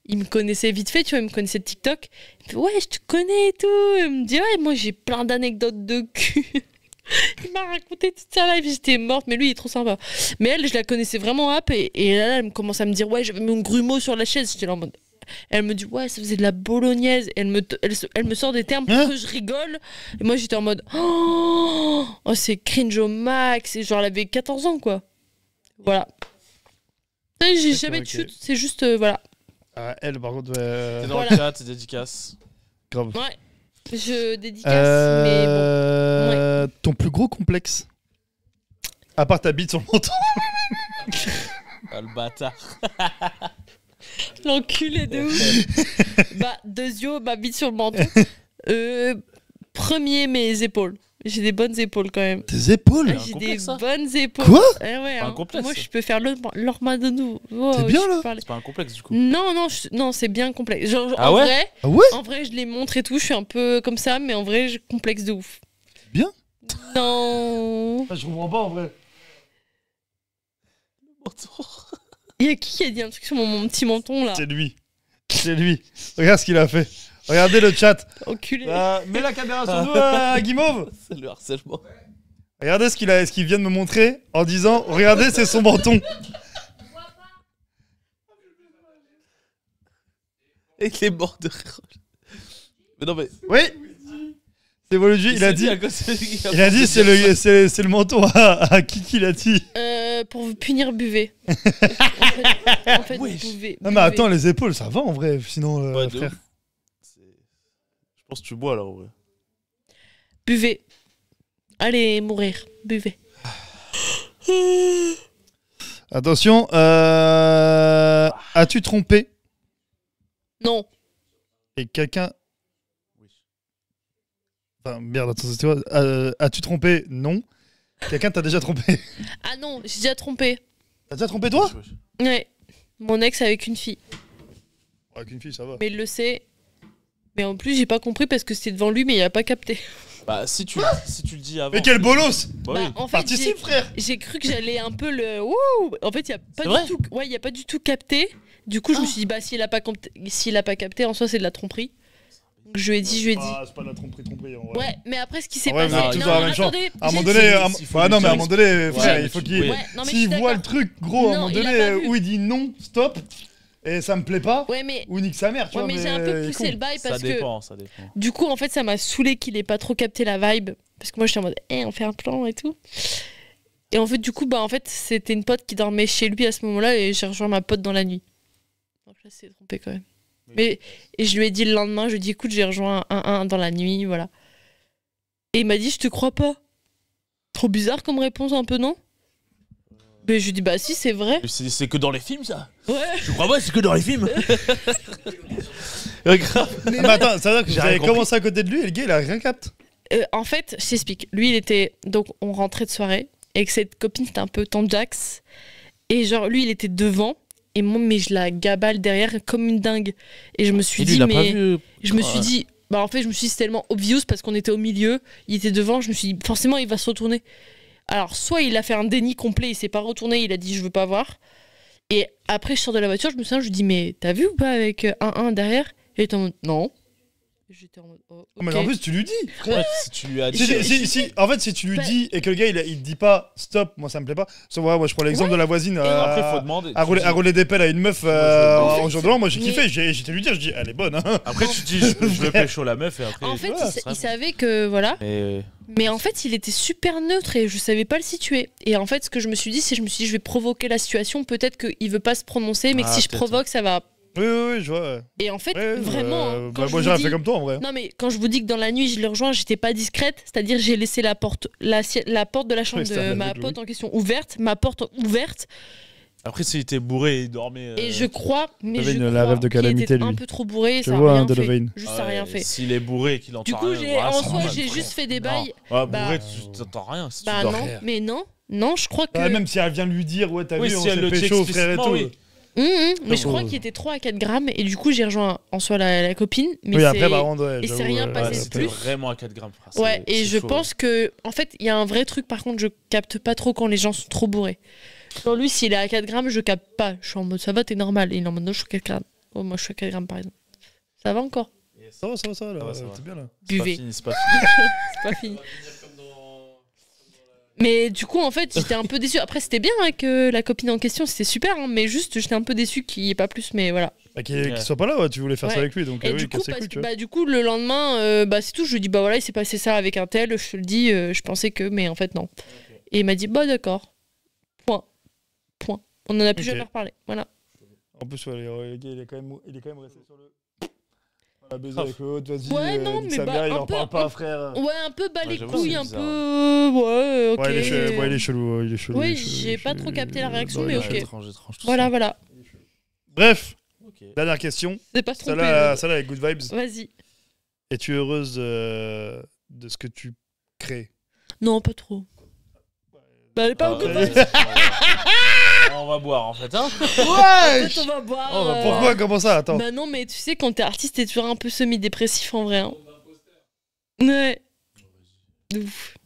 Speaker 3: Il me connaissait vite fait, tu vois, il me connaissait de TikTok. Il me fait, ouais, je te connais et tout. Il me dit, ouais, moi, j'ai plein d'anecdotes de cul. Il m'a raconté toute sa life, j'étais morte, mais lui il est trop sympa. Mais elle, je la connaissais vraiment hop, et là, elle me commence à me dire, ouais, j'avais mis un grumeau sur la chaise. J'étais là en mode. Elle me dit, ouais, ça faisait de la bolognaise. Elle me sort des termes pour que je rigole. Et moi j'étais en mode, oh, c'est cringe au max. Et genre, elle avait 14 ans, quoi. Voilà. Et j'ai jamais de
Speaker 1: ok.
Speaker 3: chute, c'est juste, voilà.
Speaker 1: Ah, elle, par contre,
Speaker 2: T'es dans
Speaker 3: Voilà.
Speaker 2: le chat, t'es dédicace.
Speaker 1: grave.
Speaker 3: Ouais. Je dédicace, mais bon.
Speaker 1: Ton plus gros complexe. À part ta bite sur le menton.
Speaker 2: Ah, le bâtard.
Speaker 3: L'enculé de ouf. Bah, deuxième, ma bite sur le menton. Premier, mes épaules. J'ai des bonnes épaules quand même.
Speaker 1: Tes épaules.
Speaker 2: un
Speaker 3: J'ai des
Speaker 2: complexe, ça
Speaker 3: bonnes épaules.
Speaker 1: Quoi
Speaker 3: Ouais,
Speaker 2: Pas un
Speaker 3: hein.
Speaker 2: complexe,
Speaker 3: Moi,
Speaker 2: ça.
Speaker 3: je peux faire l'ormadonu. Oh,
Speaker 1: T'es bien,
Speaker 3: je peux
Speaker 1: là
Speaker 3: parler.
Speaker 2: C'est pas un complexe, du coup.
Speaker 3: Non, non, c'est bien complexe. Genre,
Speaker 2: Ah
Speaker 3: en
Speaker 2: ouais
Speaker 3: vrai,
Speaker 1: Ah ouais.
Speaker 3: en vrai, je les montre et tout. Je suis un peu comme ça, mais en vrai, je complexe de ouf.
Speaker 1: Bien.
Speaker 3: Non.
Speaker 1: Je comprends pas en vrai.
Speaker 3: Il y a qui a dit un truc sur mon petit menton là?
Speaker 1: C'est lui. C'est lui. Regarde ce qu'il a fait. Regardez le chat.
Speaker 3: Enculé.
Speaker 1: Mets la caméra sur nous, Guimauve.
Speaker 2: C'est le harcèlement.
Speaker 1: Regardez ce qu'il vient de me montrer en disant regardez, c'est son menton.
Speaker 2: Et il est mort de rire. Mais non, mais.
Speaker 1: Oui. C'est Voluji, il a dit. Il a dit c'est le menton à qui qu'il a dit.
Speaker 3: Pour vous punir, buvez. En fait,
Speaker 2: Oui.
Speaker 3: vous buvez.
Speaker 1: Non mais attends, les épaules ça va en vrai, sinon
Speaker 2: Ouais, de
Speaker 1: frère.
Speaker 2: ouf. Je pense que tu bois alors, ouais.
Speaker 3: Buvez. Allez mourir. Buvez.
Speaker 1: Attention, as-tu trompé
Speaker 3: Non.
Speaker 1: et quelqu'un.
Speaker 2: Oui.
Speaker 1: Enfin merde, attends, c'est toi. As-tu trompé? Non. Quelqu'un t'a déjà trompé?
Speaker 3: Ah non, j'ai déjà trompé.
Speaker 1: T'as déjà trompé toi?
Speaker 3: Ouais. Mon ex avec une fille.
Speaker 1: Avec une fille ça va.
Speaker 3: Mais il le sait. Mais en plus, j'ai pas compris parce que c'était devant lui, mais il a pas capté.
Speaker 2: Bah, si tu le dis avant.
Speaker 1: Mais quel bolos!
Speaker 2: Bah,
Speaker 3: Bah,
Speaker 2: oui.
Speaker 3: en fait,
Speaker 1: Participe frère!
Speaker 3: j'ai cru que j'allais un peu le. Wouh. En fait, il y a pas
Speaker 2: C'est vrai
Speaker 3: du tout. Ouais, il y a pas du tout capté. Du coup, je me suis dit bah s'il a pas capté, en soi c'est de la tromperie. Donc je lui ai dit.
Speaker 1: Ah, c'est pas de la tromperie en vrai.
Speaker 3: Ouais, mais après ce qui s'est
Speaker 1: Ouais,
Speaker 3: passé.
Speaker 1: vous êtes
Speaker 2: non,
Speaker 1: tous
Speaker 3: non,
Speaker 1: dans la même chambre.
Speaker 3: attendez,
Speaker 1: À un moment
Speaker 3: j'ai
Speaker 1: donné,
Speaker 3: dit-
Speaker 2: il faut
Speaker 1: ah
Speaker 2: lui
Speaker 1: non mais à un
Speaker 2: dire.
Speaker 1: moment donné, frère,
Speaker 2: Ouais,
Speaker 1: il faut
Speaker 2: mais
Speaker 1: qu'il.
Speaker 2: oui.
Speaker 3: Ouais, non, mais je
Speaker 1: S'il
Speaker 3: suis
Speaker 1: voit le
Speaker 3: d'accord.
Speaker 1: truc gros, à un
Speaker 3: Non,
Speaker 1: moment
Speaker 3: il a
Speaker 1: donné,
Speaker 3: pas vu.
Speaker 1: où il dit non, stop, et ça me plaît pas,
Speaker 3: Ouais, mais.
Speaker 1: ou nique sa mère, tu
Speaker 3: Ouais,
Speaker 1: vois.
Speaker 3: mais j'ai un peu
Speaker 1: il est
Speaker 3: poussé
Speaker 1: con.
Speaker 3: le bail
Speaker 2: Ça
Speaker 3: parce que.
Speaker 2: dépend, ça dépend.
Speaker 3: Du coup, en fait, ça m'a saoulé qu'il ait pas trop capté la vibe. Parce que moi, j'étais en mode, on fait un plan et tout. Et en fait, du coup, bah en fait, c'était une pote qui dormait chez lui à ce moment-là et j'ai rejoint ma pote dans la nuit. Donc là, c'est trompé quand même.
Speaker 2: Oui.
Speaker 3: Mais, et je lui ai dit le lendemain, je lui ai dit, écoute, j'ai rejoint un dans la nuit, voilà. Et il m'a dit, je te crois pas. Trop bizarre comme réponse, un peu, non? Mais je lui ai dit, bah si, c'est vrai.
Speaker 2: Mais c'est que dans les films, ça.
Speaker 3: Ouais.
Speaker 2: Je crois pas, c'est que dans les films. Ouais, grave.
Speaker 1: Ah, mais attends, ça veut dire que
Speaker 2: J'ai rien
Speaker 1: j'avais
Speaker 2: compris.
Speaker 1: commencé à côté de lui et le gars il a rien capté.
Speaker 3: En fait, je t'explique. Lui, il était. Donc, on rentrait de soirée. Et que cette copine, c'était un peu Jax. Et genre, lui, il était devant. Et moi, mais je la gabale derrière comme une dingue. Et je me suis
Speaker 2: Et lui,
Speaker 3: dit,
Speaker 2: il a pas
Speaker 3: mais.
Speaker 2: vu.
Speaker 3: Je me suis dit. Bah, en fait, je me suis dit, c'est tellement obvious parce qu'on était au milieu. Il était devant. Je me suis dit, forcément, il va se retourner. Alors, soit il a fait un déni complet. Il s'est pas retourné. Il a dit, je veux pas voir. Et après, je sors de la voiture. Je me souviens, je lui dis, mais t'as vu ou pas avec 1-1 derrière? Et il était en mode, non. J'étais en mode, oh, ok.
Speaker 1: Mais en plus, tu lui dis.
Speaker 2: Ouais, si tu lui as dit.
Speaker 1: En fait, si tu lui
Speaker 3: Bah-
Speaker 1: dis et que le gars il te dit pas stop, moi ça me plaît pas. Moi je prends l'exemple de la voisine
Speaker 2: Après, faut demander.
Speaker 1: à rouler des pelles à une meuf
Speaker 2: Moi, je
Speaker 1: en
Speaker 3: le
Speaker 1: jour de l'an. Moi j'ai
Speaker 3: mais-
Speaker 1: kiffé. J'étais lui dire, je dis elle est bonne. Hein.
Speaker 2: Après, tu dis, je veux pécho la meuf et après.
Speaker 3: En fait,
Speaker 1: Ouais,
Speaker 3: il savait que, voilà.
Speaker 2: Mais
Speaker 3: Mais en fait, il était super neutre et je savais pas le situer. Et en fait, ce que je me suis dit, c'est je me suis dit, je vais provoquer la situation. Peut-être qu'il veut pas se prononcer, mais que
Speaker 2: Ah,
Speaker 3: si je
Speaker 2: peut-être.
Speaker 3: provoque, ça va.
Speaker 1: Oui, je vois.
Speaker 3: Et en fait,
Speaker 1: Ouais,
Speaker 3: vraiment. Quand je
Speaker 1: moi
Speaker 3: vous
Speaker 1: j'aurais
Speaker 3: dis-
Speaker 1: fait comme toi en vrai.
Speaker 3: Non, mais quand je vous dis que dans la nuit, je le rejoins, j'étais pas discrète. C'est-à-dire, j'ai laissé la porte de la chambre
Speaker 1: Oui, c'est un
Speaker 3: de ma
Speaker 1: aveugle,
Speaker 3: pote en question ouverte, ma porte ouverte.
Speaker 2: après, s'il était bourré et il dormait.
Speaker 3: Et je crois, mais
Speaker 1: Levain,
Speaker 3: je
Speaker 1: la
Speaker 3: crois
Speaker 1: rêve de
Speaker 3: qu'il
Speaker 1: calamité,
Speaker 3: était un
Speaker 1: lui.
Speaker 3: peu trop bourré.
Speaker 1: Je
Speaker 3: Ça a
Speaker 1: vois,
Speaker 3: rien
Speaker 1: hein, de
Speaker 3: fait.
Speaker 1: Levain.
Speaker 3: Juste, ça a rien fait.
Speaker 2: S'il est bourré et qu'il entend
Speaker 3: Du coup,
Speaker 2: rien.
Speaker 3: en
Speaker 2: c'est
Speaker 3: soi,
Speaker 2: normal,
Speaker 3: j'ai
Speaker 2: frère.
Speaker 3: juste fait des
Speaker 2: Non.
Speaker 3: bails.
Speaker 2: Ouais,
Speaker 3: Bah-
Speaker 2: bourré, tu t'entends rien. Si
Speaker 3: Bah
Speaker 2: tu dors.
Speaker 3: non, mais non, je crois que.
Speaker 1: Même si elle vient lui dire ouais t'as
Speaker 2: Oui,
Speaker 1: vu on
Speaker 2: si elle
Speaker 1: s'est
Speaker 2: le dit
Speaker 1: pécho frère et
Speaker 2: explicitement,
Speaker 1: tout.
Speaker 2: oui.
Speaker 3: Mais je
Speaker 1: Faut-
Speaker 3: crois qu'il était 3 à 4 grammes et du coup j'ai rejoint en soi la copine. Mais
Speaker 1: Oui
Speaker 3: c'est-
Speaker 1: après par contre ouais.
Speaker 3: et c'est
Speaker 1: j'avoue,
Speaker 3: rien passé
Speaker 2: Ouais,
Speaker 3: de
Speaker 2: c'était
Speaker 3: plus.
Speaker 2: vraiment à 4 grammes, frère.
Speaker 3: Ouais, et
Speaker 2: c'est
Speaker 3: je
Speaker 2: chaud.
Speaker 3: pense que en fait il y a un vrai truc par contre je capte pas trop quand les gens sont trop bourrés. Genre lui s'il est à 4 grammes je capte pas. Je suis en mode ça va t'es normal. Et il est en mode non je suis à 4 grammes. Oh moi je suis à 4 grammes par exemple. Ça va encore.
Speaker 1: Ça va là.
Speaker 2: Ça va.
Speaker 1: C'est bien là.
Speaker 2: C'est pas
Speaker 3: Buvez.
Speaker 2: fini, c'est pas fini.
Speaker 3: C'est pas fini. Mais du coup en fait j'étais un peu déçue. Après c'était bien hein, que la copine en question c'était super hein, mais juste j'étais un peu déçue qu'il y ait pas plus mais voilà.
Speaker 1: Bah, qu'il soit pas là ouais, tu voulais faire ça
Speaker 3: Ouais.
Speaker 1: avec lui donc
Speaker 3: Et
Speaker 1: oui
Speaker 3: du coup,
Speaker 1: casse les
Speaker 3: parce
Speaker 1: couilles
Speaker 3: que,
Speaker 1: tu vois.
Speaker 3: bah, du coup, le lendemain, bah, c'est tout. Je lui dis, bah voilà, il s'est passé ça avec un tel. Je te le dis, je pensais que, mais en fait, non. Et il m'a dit, bah d'accord. Point. On en a plus
Speaker 1: Ok.
Speaker 3: jamais reparlé. Voilà.
Speaker 1: En plus ouais, le gars il est quand même resté sur le. On a baisé avec l'autre vas-y.
Speaker 3: Ouais, non,
Speaker 1: nique
Speaker 3: mais
Speaker 1: sa
Speaker 3: bah,
Speaker 1: mère, il
Speaker 3: un
Speaker 1: en
Speaker 3: peu-
Speaker 1: parle pas frère.
Speaker 3: Ouais, un peu bas
Speaker 2: Ouais,
Speaker 3: les
Speaker 2: j'avoue,
Speaker 3: couilles,
Speaker 2: c'est
Speaker 3: un
Speaker 2: bizarre.
Speaker 3: peu. Ouais, ok.
Speaker 1: Ouais il est chelou il est chelou.
Speaker 3: Oui,
Speaker 1: il est chelou,
Speaker 3: j'ai
Speaker 1: il est
Speaker 3: pas
Speaker 1: chelou,
Speaker 3: trop capté la
Speaker 1: il est-
Speaker 3: réaction,
Speaker 1: non,
Speaker 3: mais
Speaker 1: il est
Speaker 3: ok.
Speaker 1: chelou.
Speaker 2: Étrange, tout
Speaker 3: Voilà,
Speaker 2: ça.
Speaker 3: voilà.
Speaker 1: Bref
Speaker 2: Ok.
Speaker 1: dernière question.
Speaker 3: C'est pas se tromper.
Speaker 1: Celle-là avec good vibes.
Speaker 3: Vas-y.
Speaker 1: Es-tu heureuse de ce que tu crées?
Speaker 3: Non, pas trop. Bah, elle est pas
Speaker 2: Ah,
Speaker 3: au good
Speaker 2: ouais,
Speaker 3: vibes.
Speaker 2: ouais. On va boire en fait, hein.
Speaker 3: En fait, on va boire.
Speaker 2: Oh, bah,
Speaker 1: Pourquoi comment ça attends.
Speaker 3: Bah non, mais tu sais, quand t'es artiste, t'es toujours un peu semi-dépressif en vrai. Hein. Ouais. De ouf.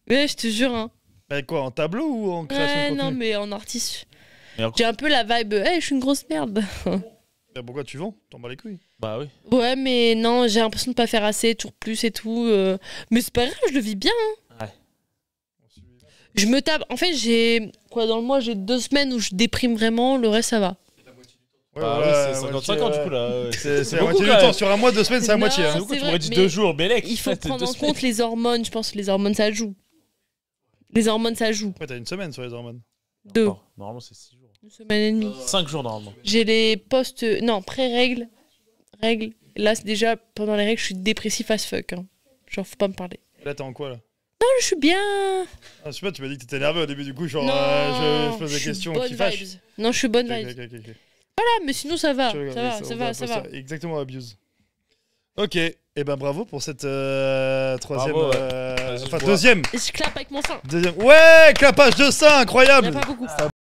Speaker 3: Ouais, je te jure. Hein.
Speaker 1: Avec quoi en tableau ou en création
Speaker 3: Ouais,
Speaker 1: de
Speaker 3: non,
Speaker 1: contenu?
Speaker 3: mais en artiste.
Speaker 2: Mais encore-
Speaker 3: J'ai un peu la vibe, hey, je suis une grosse merde.
Speaker 1: Bah, pourquoi tu vends? T'en bats les couilles.
Speaker 2: Bah oui.
Speaker 3: Ouais, mais non, j'ai l'impression de pas faire assez, toujours plus et tout. Mais c'est pas grave, je le vis bien. Hein.
Speaker 2: Ouais.
Speaker 3: Je me tape. En fait, j'ai. Quoi, dans le mois, j'ai 2 semaines où je déprime vraiment, le reste, ça va.
Speaker 1: Ouais,
Speaker 2: Bah
Speaker 1: voilà,
Speaker 2: oui, c'est
Speaker 1: moitié,
Speaker 2: 55 ans du
Speaker 1: ouais.
Speaker 2: coup là.
Speaker 1: C'est la
Speaker 2: beaucoup,
Speaker 1: moitié du
Speaker 2: quand
Speaker 1: temps.
Speaker 2: même.
Speaker 1: Sur un mois, 2 semaines, c'est la
Speaker 3: Non,
Speaker 1: moitié. Hein.
Speaker 2: C'est beaucoup,
Speaker 3: c'est
Speaker 2: tu
Speaker 3: vrai,
Speaker 2: m'aurais dit
Speaker 3: mais
Speaker 2: 2 jours, Bélec.
Speaker 3: Il faut prendre en compte les hormones. Je pense que les hormones, ça joue. Les hormones, ça joue.
Speaker 1: Ouais, t'as une semaine sur les hormones.
Speaker 3: 2.
Speaker 2: Normalement, c'est 6 jours.
Speaker 3: 1 semaine et demie.
Speaker 2: 5 jours normalement.
Speaker 3: J'ai les postes. Non, pré-règles. Règles. Là, c'est déjà, pendant les règles, je suis dépressif as fuck. Hein. Genre, faut pas me parler.
Speaker 1: Et là, t'es en quoi là?
Speaker 3: Non, je suis bien.
Speaker 1: Ah, je sais pas, tu m'as dit que t'étais nerveux au début, du coup, genre,
Speaker 3: Non,
Speaker 1: je pose des
Speaker 3: suis
Speaker 1: questions
Speaker 3: bonne
Speaker 1: qui fâchent.
Speaker 3: vibes. Non, je suis bonne
Speaker 1: Ok,
Speaker 3: vibes.
Speaker 1: ok, ok, ok.
Speaker 3: Voilà, mais sinon, ça va.
Speaker 1: Je regarde,
Speaker 3: Ça va,
Speaker 1: on
Speaker 3: ça
Speaker 1: va
Speaker 3: va, ça
Speaker 1: appeler
Speaker 3: va.
Speaker 1: Exactement, abuse. Ok, et ben bravo pour cette troisième.
Speaker 2: Bravo, ouais. Vas-y,
Speaker 1: Enfin,
Speaker 2: je bois.
Speaker 1: deuxième.
Speaker 3: Et je clappe avec mon sein.
Speaker 1: Deuxième. Ouais, clapage de sein,
Speaker 3: Il n'y
Speaker 1: incroyable.
Speaker 3: a pas beaucoup.